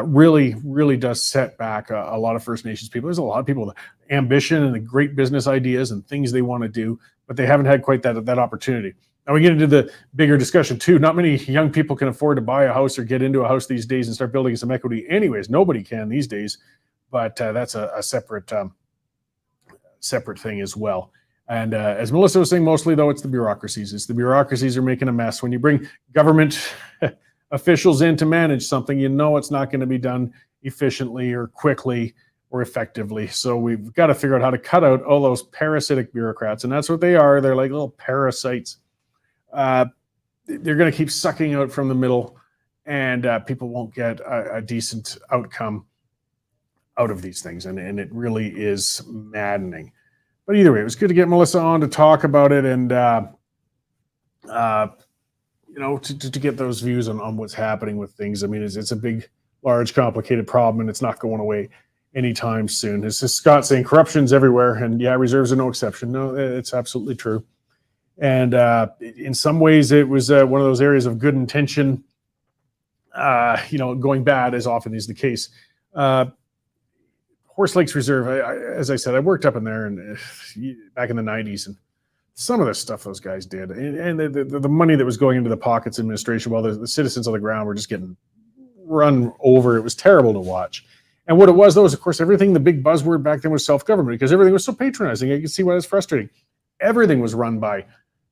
really does set back a lot of First Nations people. There's a lot of people with ambition and the great business ideas and things they want to do, but they haven't had quite that opportunity. Now we get into the bigger discussion too. Not many young people can afford to buy a house or get into a house these days and start building some equity. Anyways, nobody can these days, but that's a separate thing as well. And as Melissa was saying, mostly though, it's the bureaucracies. It's the bureaucracies are making a mess. When you bring government officials in to manage something, you know it's not going to be done efficiently or quickly or effectively. So we've got to figure out how to cut out all those parasitic bureaucrats, and that's what they are. They're like little parasites. They're going to keep sucking out from the middle, and people won't get a decent outcome out of these things, and it really is maddening. But either way, it was good to get Melissa on to talk about it, and to get those views on what's happening with things. I mean, it's a big, large, complicated problem, and it's not going away anytime soon. It's just Scott saying corruption's everywhere, and yeah, reserves are no exception. No, it's absolutely true. And in some ways, it was one of those areas of good intention, going bad, as often is the case. Horse Lakes Reserve, as I said, I worked up in there and back in the 90s, and some of the stuff those guys did, and the money that was going into the pockets of administration, while the citizens on the ground were just getting run over. It was terrible to watch. And what it was, though, is, of course, everything, the big buzzword back then was self-government, because everything was so patronizing. You can see why it's frustrating. Everything was run by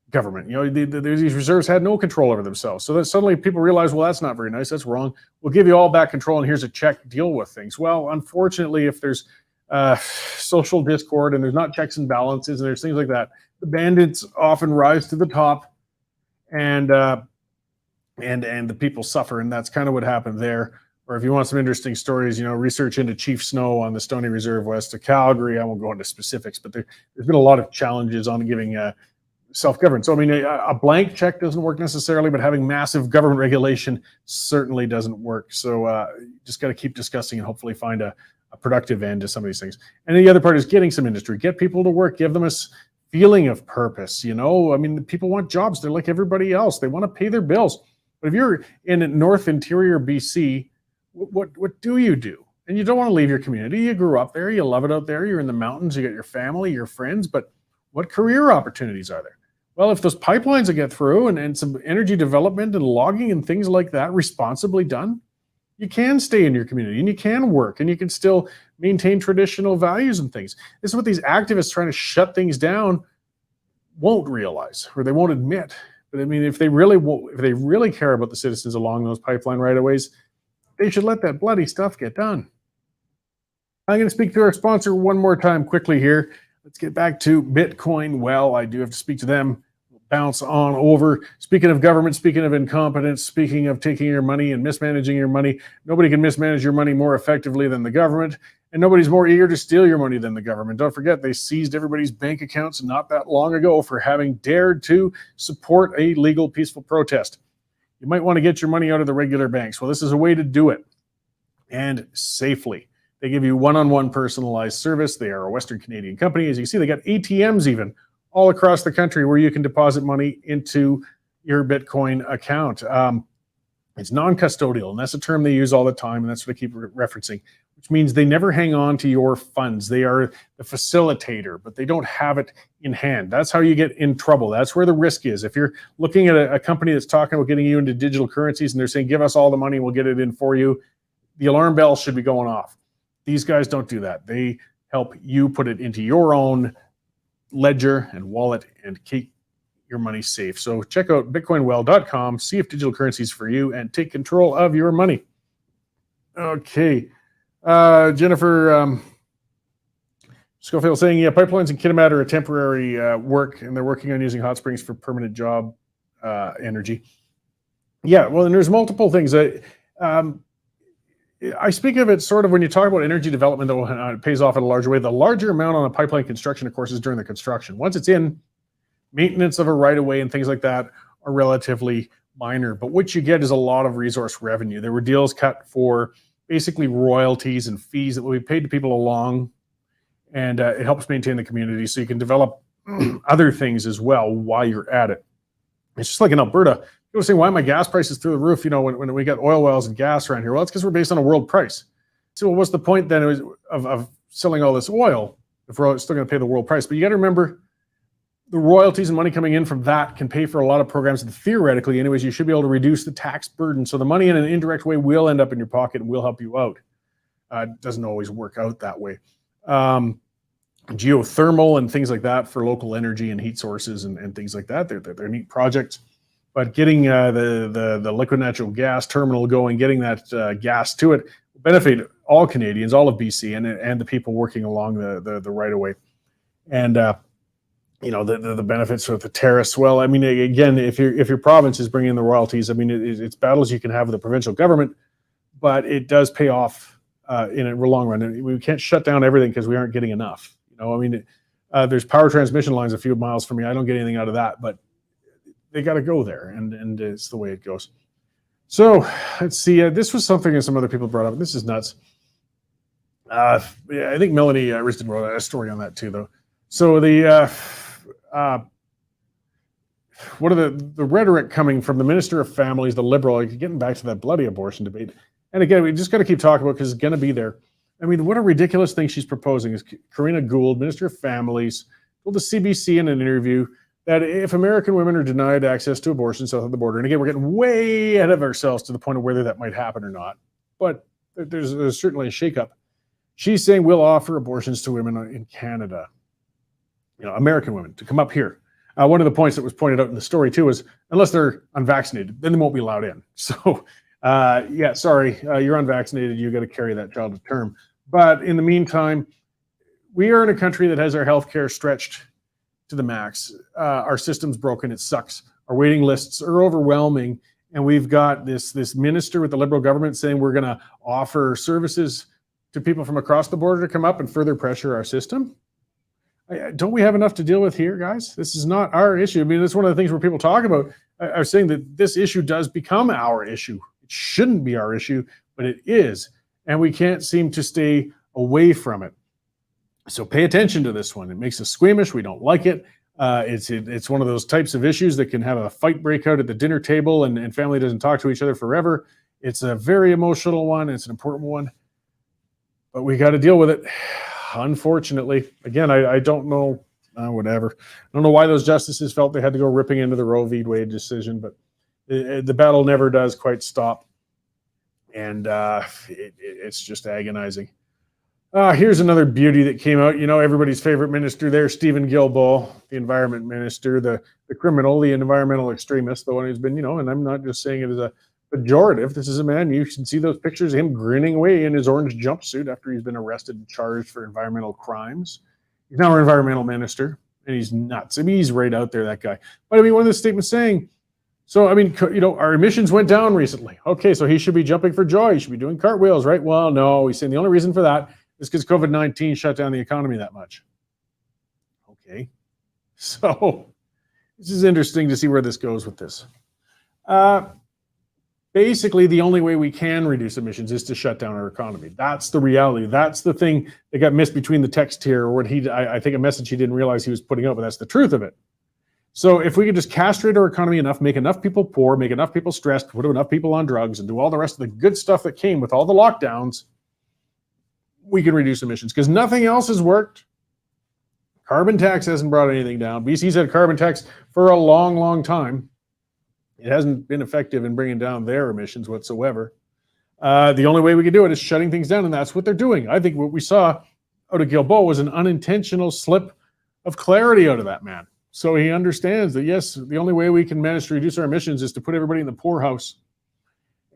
government. These reserves had no control over themselves. So that suddenly people realize, well, that's not very nice. That's wrong. We'll give you all back control, and here's a check. Deal with things. Well, unfortunately, if there's social discord and there's not checks and balances and there's things like that, the bandits often rise to the top, and the people suffer, and that's kind of what happened there. Or if you want some interesting stories, research into Chief Snow on the Stony Reserve west of Calgary. I won't go into specifics, but there's been a lot of challenges on giving self-governance. So, I mean, a blank check doesn't work necessarily, but having massive government regulation certainly doesn't work. So just got to keep discussing and hopefully find a productive end to some of these things. And the other part is getting some industry, get people to work, give them a feeling of purpose. I mean, people want jobs. They're like everybody else. They want to pay their bills. But if you're in North Interior BC, what do you do? And you don't want to leave your community. You grew up there. You love it out there. You're in the mountains. You got your family, your friends. But what career opportunities are there? Well, if those pipelines that get through and some energy development and logging and things like that responsibly done, you can stay in your community and you can work and you can still maintain traditional values and things. This is what these activists trying to shut things down won't realize, or they won't admit. But I mean, if they really care about the citizens along those pipeline right-of-ways, they should let that bloody stuff get done. I'm going to speak to our sponsor one more time quickly here. Let's get back to Bitcoin. Well, I do have to speak to them. Bounce on over. Speaking of government, speaking of incompetence, speaking of taking your money and mismanaging your money, nobody can mismanage your money more effectively than the government, and nobody's more eager to steal your money than the government. Don't forget, they seized everybody's bank accounts not that long ago for having dared to support a legal, peaceful protest. You might want to get your money out of the regular banks. Well, this is a way to do it, and safely. They give you one-on-one personalized service. They are a Western Canadian company. As you see, they got ATMs even all across the country where you can deposit money into your Bitcoin account. It's non-custodial, and that's a term they use all the time, and that's what I keep referencing, which means they never hang on to your funds. They are the facilitator, but they don't have it in hand. That's how you get in trouble. That's where the risk is. If you're looking at a company that's talking about getting you into digital currencies and they're saying, give us all the money, we'll get it in for you, the alarm bell should be going off. These guys don't do that. They help you put it into your own ledger and wallet and keep your money safe. So check out bitcoinwell.com, see if digital currency is for you, and take control of your money. Okay. Jennifer Schofield saying, yeah, pipelines in Kitimat are a temporary work, and they're working on using hot springs for permanent job energy. Yeah, well, and there's multiple things. I speak of it sort of when you talk about energy development that it pays off in a larger way. The larger amount on a pipeline construction, of course, is during the construction. Once it's in, maintenance of a right-of-way and things like that are relatively minor. But what you get is a lot of resource revenue. There were deals cut for basically royalties and fees that will be paid to people along, and it helps maintain the community so you can develop other things as well while you're at it. It's just like in Alberta, People saying, why are my gas prices through the roof? When we got oil wells and gas around here. Well, it's because we're based on a world price. So well, what's the point then of selling all this oil if we're still going to pay the world price? But you got to remember, the royalties and money coming in from that can pay for a lot of programs that theoretically, anyways, you should be able to reduce the tax burden. So the money in an indirect way will end up in your pocket and will help you out. It doesn't always work out that way. Geothermal and things like that for local energy and heat sources and things like that. They're neat projects. But getting the liquid natural gas terminal going, getting that gas to it, will benefit all Canadians, all of BC, and the people working along the right of way. And the benefits with the tariffs. Well, I mean, again, if your province is bringing in the royalties, I mean, it's battles you can have with the provincial government, but it does pay off in a long run. And we can't shut down everything because we aren't getting enough. I mean, there's power transmission lines a few miles from me. I don't get anything out of that, but they got to go there, and it's the way it goes. So let's see. This was something that some other people brought up. This is nuts. I think Melanie Riston wrote a story on that too, though. So what are the rhetoric coming from the Minister of Families, the Liberal, getting back to that bloody abortion debate. And again, we just got to keep talking about it because it's going to be there. I mean, what a ridiculous thing she's proposing is Karina Gould, Minister of Families, told the CBC in an interview that if American women are denied access to abortion south of the border, and again, we're getting way ahead of ourselves to the point of whether that might happen or not, but there's certainly a shakeup. She's saying we'll offer abortions to women in Canada, American women, to come up here. One of the points that was pointed out in the story too is unless they're unvaccinated, then they won't be allowed in. So, you're unvaccinated, you got to carry that child to term. But in the meantime, we are in a country that has our healthcare stretched to the max. Our system's broken. It sucks. Our waiting lists are overwhelming. And we've got this minister with the Liberal government saying we're going to offer services to people from across the border to come up and further pressure our system. Don't we have enough to deal with here, guys? This is not our issue. I mean, that's one of the things where people talk about. I was saying that this issue does become our issue. It shouldn't be our issue, but it is. And we can't seem to stay away from it. So pay attention to this one. It makes us squeamish. We don't like it. It's one of those types of issues that can have a fight break out at the dinner table and family doesn't talk to each other forever. It's a very emotional one. It's an important one. But we got to deal with it. Unfortunately, again, I don't know, whatever. I don't know why those justices felt they had to go ripping into the Roe v. Wade decision, but the battle never does quite stop. And it's just agonizing. Here's another beauty that came out. Everybody's favorite minister there, Stephen Guilbeault, the environment minister, the criminal, the environmental extremist, the one who's been, and I'm not just saying it as a pejorative. This is a man, you can see those pictures of him grinning away in his orange jumpsuit after he's been arrested and charged for environmental crimes. He's now our environmental minister, and he's nuts. I mean, he's right out there, that guy. But I mean, one of the statements saying, so, I mean, our emissions went down recently. Okay, so he should be jumping for joy. He should be doing cartwheels, right? Well, no, he's saying the only reason for that is because COVID-19 shut down the economy that much. Okay, so this is interesting to see where this goes with this. Basically, the only way we can reduce emissions is to shut down our economy. That's the reality. That's the thing that got missed between the text here, or what I think a message he didn't realize he was putting out, but that's the truth of it. So if we could just castrate our economy enough, make enough people poor, make enough people stressed, put enough people on drugs, and do all the rest of the good stuff that came with all the lockdowns, we can reduce emissions because nothing else has worked. Carbon tax hasn't brought anything down. BC's had a carbon tax for a long, long time. It hasn't been effective in bringing down their emissions whatsoever. The only way we can do it is shutting things down, and that's what they're doing. I think what we saw out of Guilbeault was an unintentional slip of clarity out of that man. So he understands that, yes, the only way we can manage to reduce our emissions is to put everybody in the poorhouse.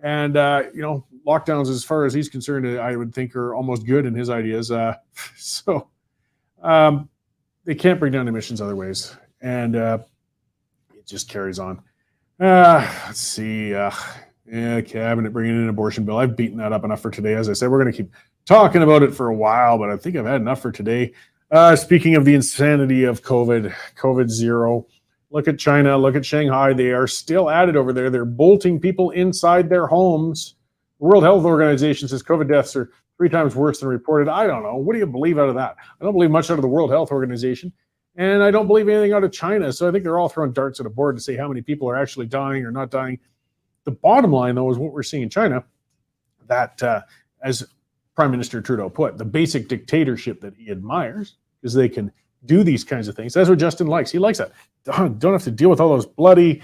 And, lockdowns, as far as he's concerned, I would think are almost good in his ideas. So they can't bring down emissions other ways. And it just carries on. Let's see. Cabinet bringing in an abortion bill. I've beaten that up enough for today. As I said, we're going to keep talking about it for a while, but I think I've had enough for today. Speaking of the insanity of COVID zero, look at China, look at Shanghai. They are still at it over there. They're bolting people inside their homes. The World Health Organization says COVID deaths are 3 times worse than reported. I don't know. What do you believe out of that? I don't believe much out of the World Health Organization. And I don't believe anything out of China. So I think they're all throwing darts at a board to say how many people are actually dying or not dying. The bottom line, though, is what we're seeing in China, that, as Prime Minister Trudeau put, the basic dictatorship that he admires is they can do these kinds of things. That's what Justin likes. He likes that. Don't have to deal with all those bloody,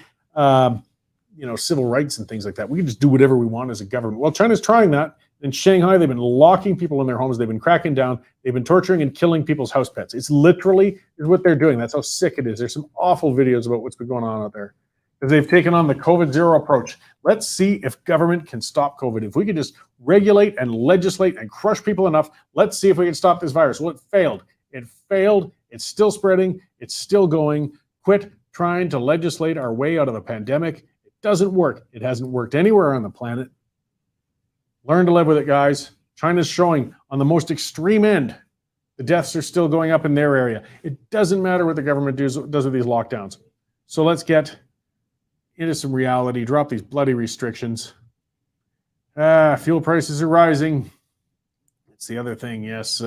civil rights and things like that. We can just do whatever we want as a government. Well, China's trying that. In Shanghai, they've been locking people in their homes. They've been cracking down. They've been torturing and killing people's house pets. It's literally what they're doing. That's how sick it is. There's some awful videos about what's been going on out there. Because they've taken on the COVID zero approach. Let's see if government can stop COVID. If we can just regulate and legislate and crush people enough, let's see if we can stop this virus. Well, it failed. It failed. It's still spreading. It's still going. Quit trying to legislate our way out of a pandemic. It doesn't work. It hasn't worked anywhere on the planet. Learn to live with it, guys. China's showing on the most extreme end, the deaths are still going up in their area. It doesn't matter what the government does with these lockdowns. So let's get into some reality, drop these bloody restrictions. Fuel prices are rising. It's the other thing, yes.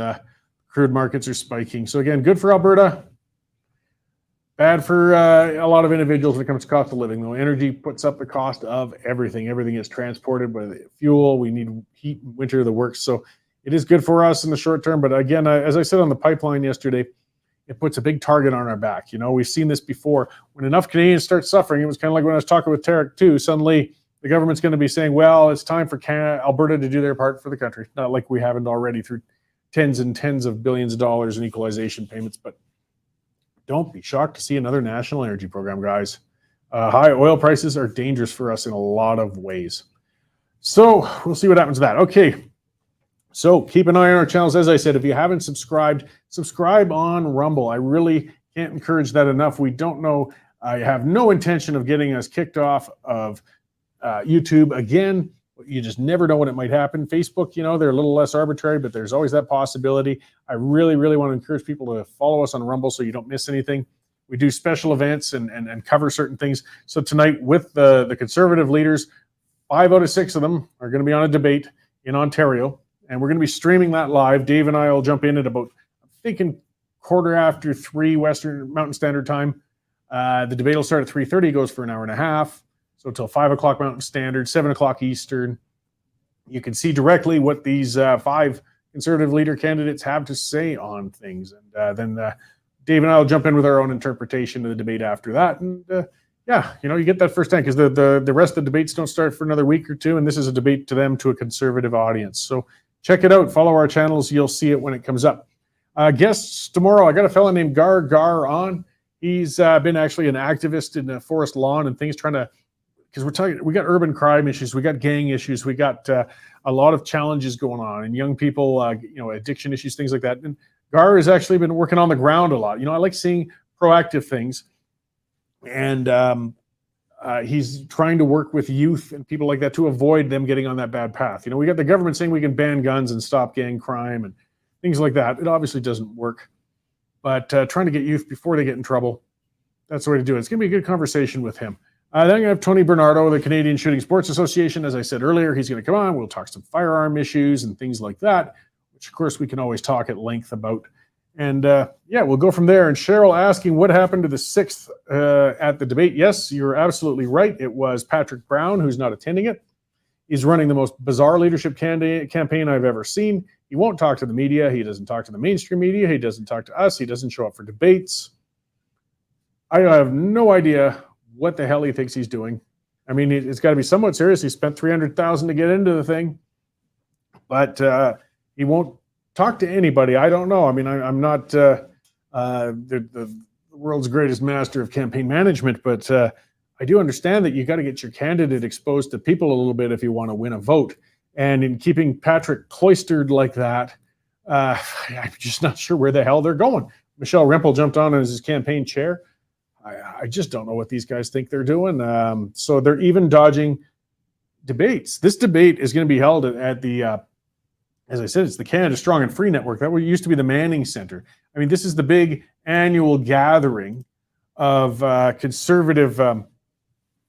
Crude markets are spiking. So again, good for Alberta. Bad for a lot of individuals when it comes to cost of living, though. Energy puts up the cost of everything. Everything is transported by the fuel. We need heat in winter, the works. So it is good for us in the short term. But again, as I said on the pipeline yesterday, it puts a big target on our back. We've seen this before. When enough Canadians start suffering, it was kind of like when I was talking with Tarek too, suddenly the government's going to be saying, well, it's time for Alberta to do their part for the country. Not like we haven't already through tens and tens of billions of dollars in equalization payments, but don't be shocked to see another national energy program, guys. High oil prices are dangerous for us in a lot of ways. So we'll see what happens to that. Okay. So keep an eye on our channels. As I said, if you haven't subscribed, subscribe on Rumble. I really can't encourage that enough. We don't know. I have no intention of getting us kicked off of YouTube again. You just never know when it might happen. Facebook, they're a little less arbitrary, but there's always that possibility. I really, really want to encourage people to follow us on Rumble so you don't miss anything. We do special events and cover certain things. So tonight with the Conservative leaders, 5 out of 6 of them are going to be on a debate in Ontario. And we're going to be streaming that live. Dave and I will jump in at about, I'm thinking, 3:15 Western Mountain Standard Time. The debate will start at 3:30, goes for an hour and a half. So until 5 o'clock Mountain Standard, 7 o'clock Eastern. You can see directly what these 5 Conservative leader candidates have to say on things. And then Dave and I will jump in with our own interpretation of the debate after that. And you get that firsthand because the rest of the debates don't start for another week or two. And this is a debate to them, to a Conservative audience. So check it out. Follow our channels. You'll see it when it comes up. Guests tomorrow, I got a fellow named Gar on. He's been actually an activist in forest lawn and things, trying to, because we got urban crime issues, we got gang issues, we got a lot of challenges going on, and young people, addiction issues, things like that. And Gar has actually been working on the ground a lot. I like seeing proactive things, and he's trying to work with youth and people like that to avoid them getting on that bad path. We got the government saying we can ban guns and stop gang crime and things like that. It obviously doesn't work, but trying to get youth before they get in trouble, that's the way to do it. It's going to be a good conversation with him. Then I'm going to have Tony Bernardo, the Canadian Shooting Sports Association. As I said earlier, he's going to come on. We'll talk some firearm issues and things like that, which, of course, we can always talk at length about. And, we'll go from there. And Cheryl asking what happened to the 6th at the debate. Yes, you're absolutely right. It was Patrick Brown, who's not attending it. He's running the most bizarre leadership campaign I've ever seen. He won't talk to the media. He doesn't talk to the mainstream media. He doesn't talk to us. He doesn't show up for debates. I have no idea what the hell he thinks he's doing. I mean, it's got to be somewhat serious. He spent $300,000 to get into the thing, but he won't talk to anybody. I don't know. I mean, I'm not the world's greatest master of campaign management, but I do understand that you got to get your candidate exposed to people a little bit if you want to win a vote. And in keeping Patrick cloistered like that, I'm just not sure where the hell they're going. Michelle Rempel jumped on as his campaign chair. I just don't know what these guys think they're doing. So they're even dodging debates. This debate is going to be held at the, as I said, it's the Canada Strong and Free Network. That used to be the Manning Center. I mean, this is the big annual gathering of conservative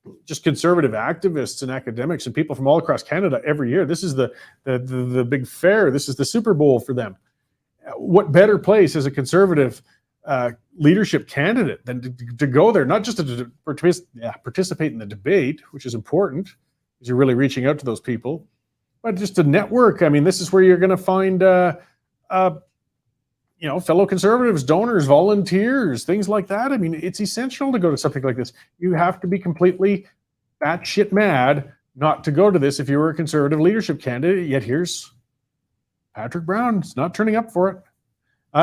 activists and academics and people from all across Canada every year. This is the big fair. This is the Super Bowl for them. What better place as a conservative leadership candidate than to go there, not just to participate in the debate, which is important because you're really reaching out to those people, but just to network. I mean, this is where you're going to find, fellow conservatives, donors, volunteers, things like that. I mean, it's essential to go to something like this. You have to be completely batshit mad not to go to this if you were a conservative leadership candidate. Yet here's Patrick Brown. It's not turning up for it.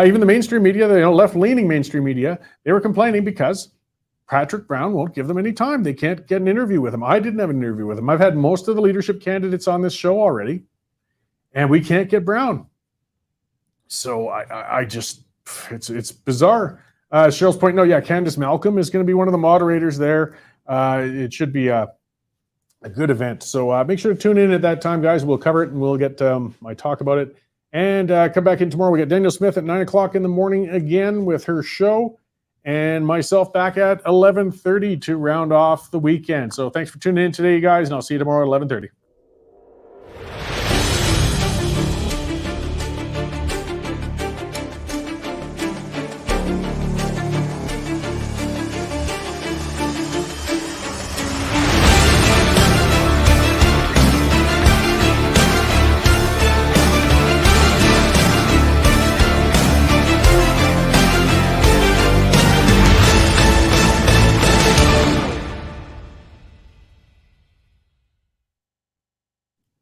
Even the mainstream media, the left-leaning mainstream media, they were complaining because Patrick Brown won't give them any time. They can't get an interview with him. I didn't have an interview with him. I've had most of the leadership candidates on this show already, and we can't get Brown. So I just, it's bizarre. Cheryl's pointing out, yeah, Candace Malcolm is going to be one of the moderators there. It should be a good event. So make sure to tune in at that time, guys. We'll cover it and we'll get my talk about it. And come back in tomorrow. We got Daniel Smith at 9 o'clock in the morning again with her show, and myself back at 11:30 to round off the weekend. So thanks for tuning in today, you guys, and I'll see you tomorrow at 11:30.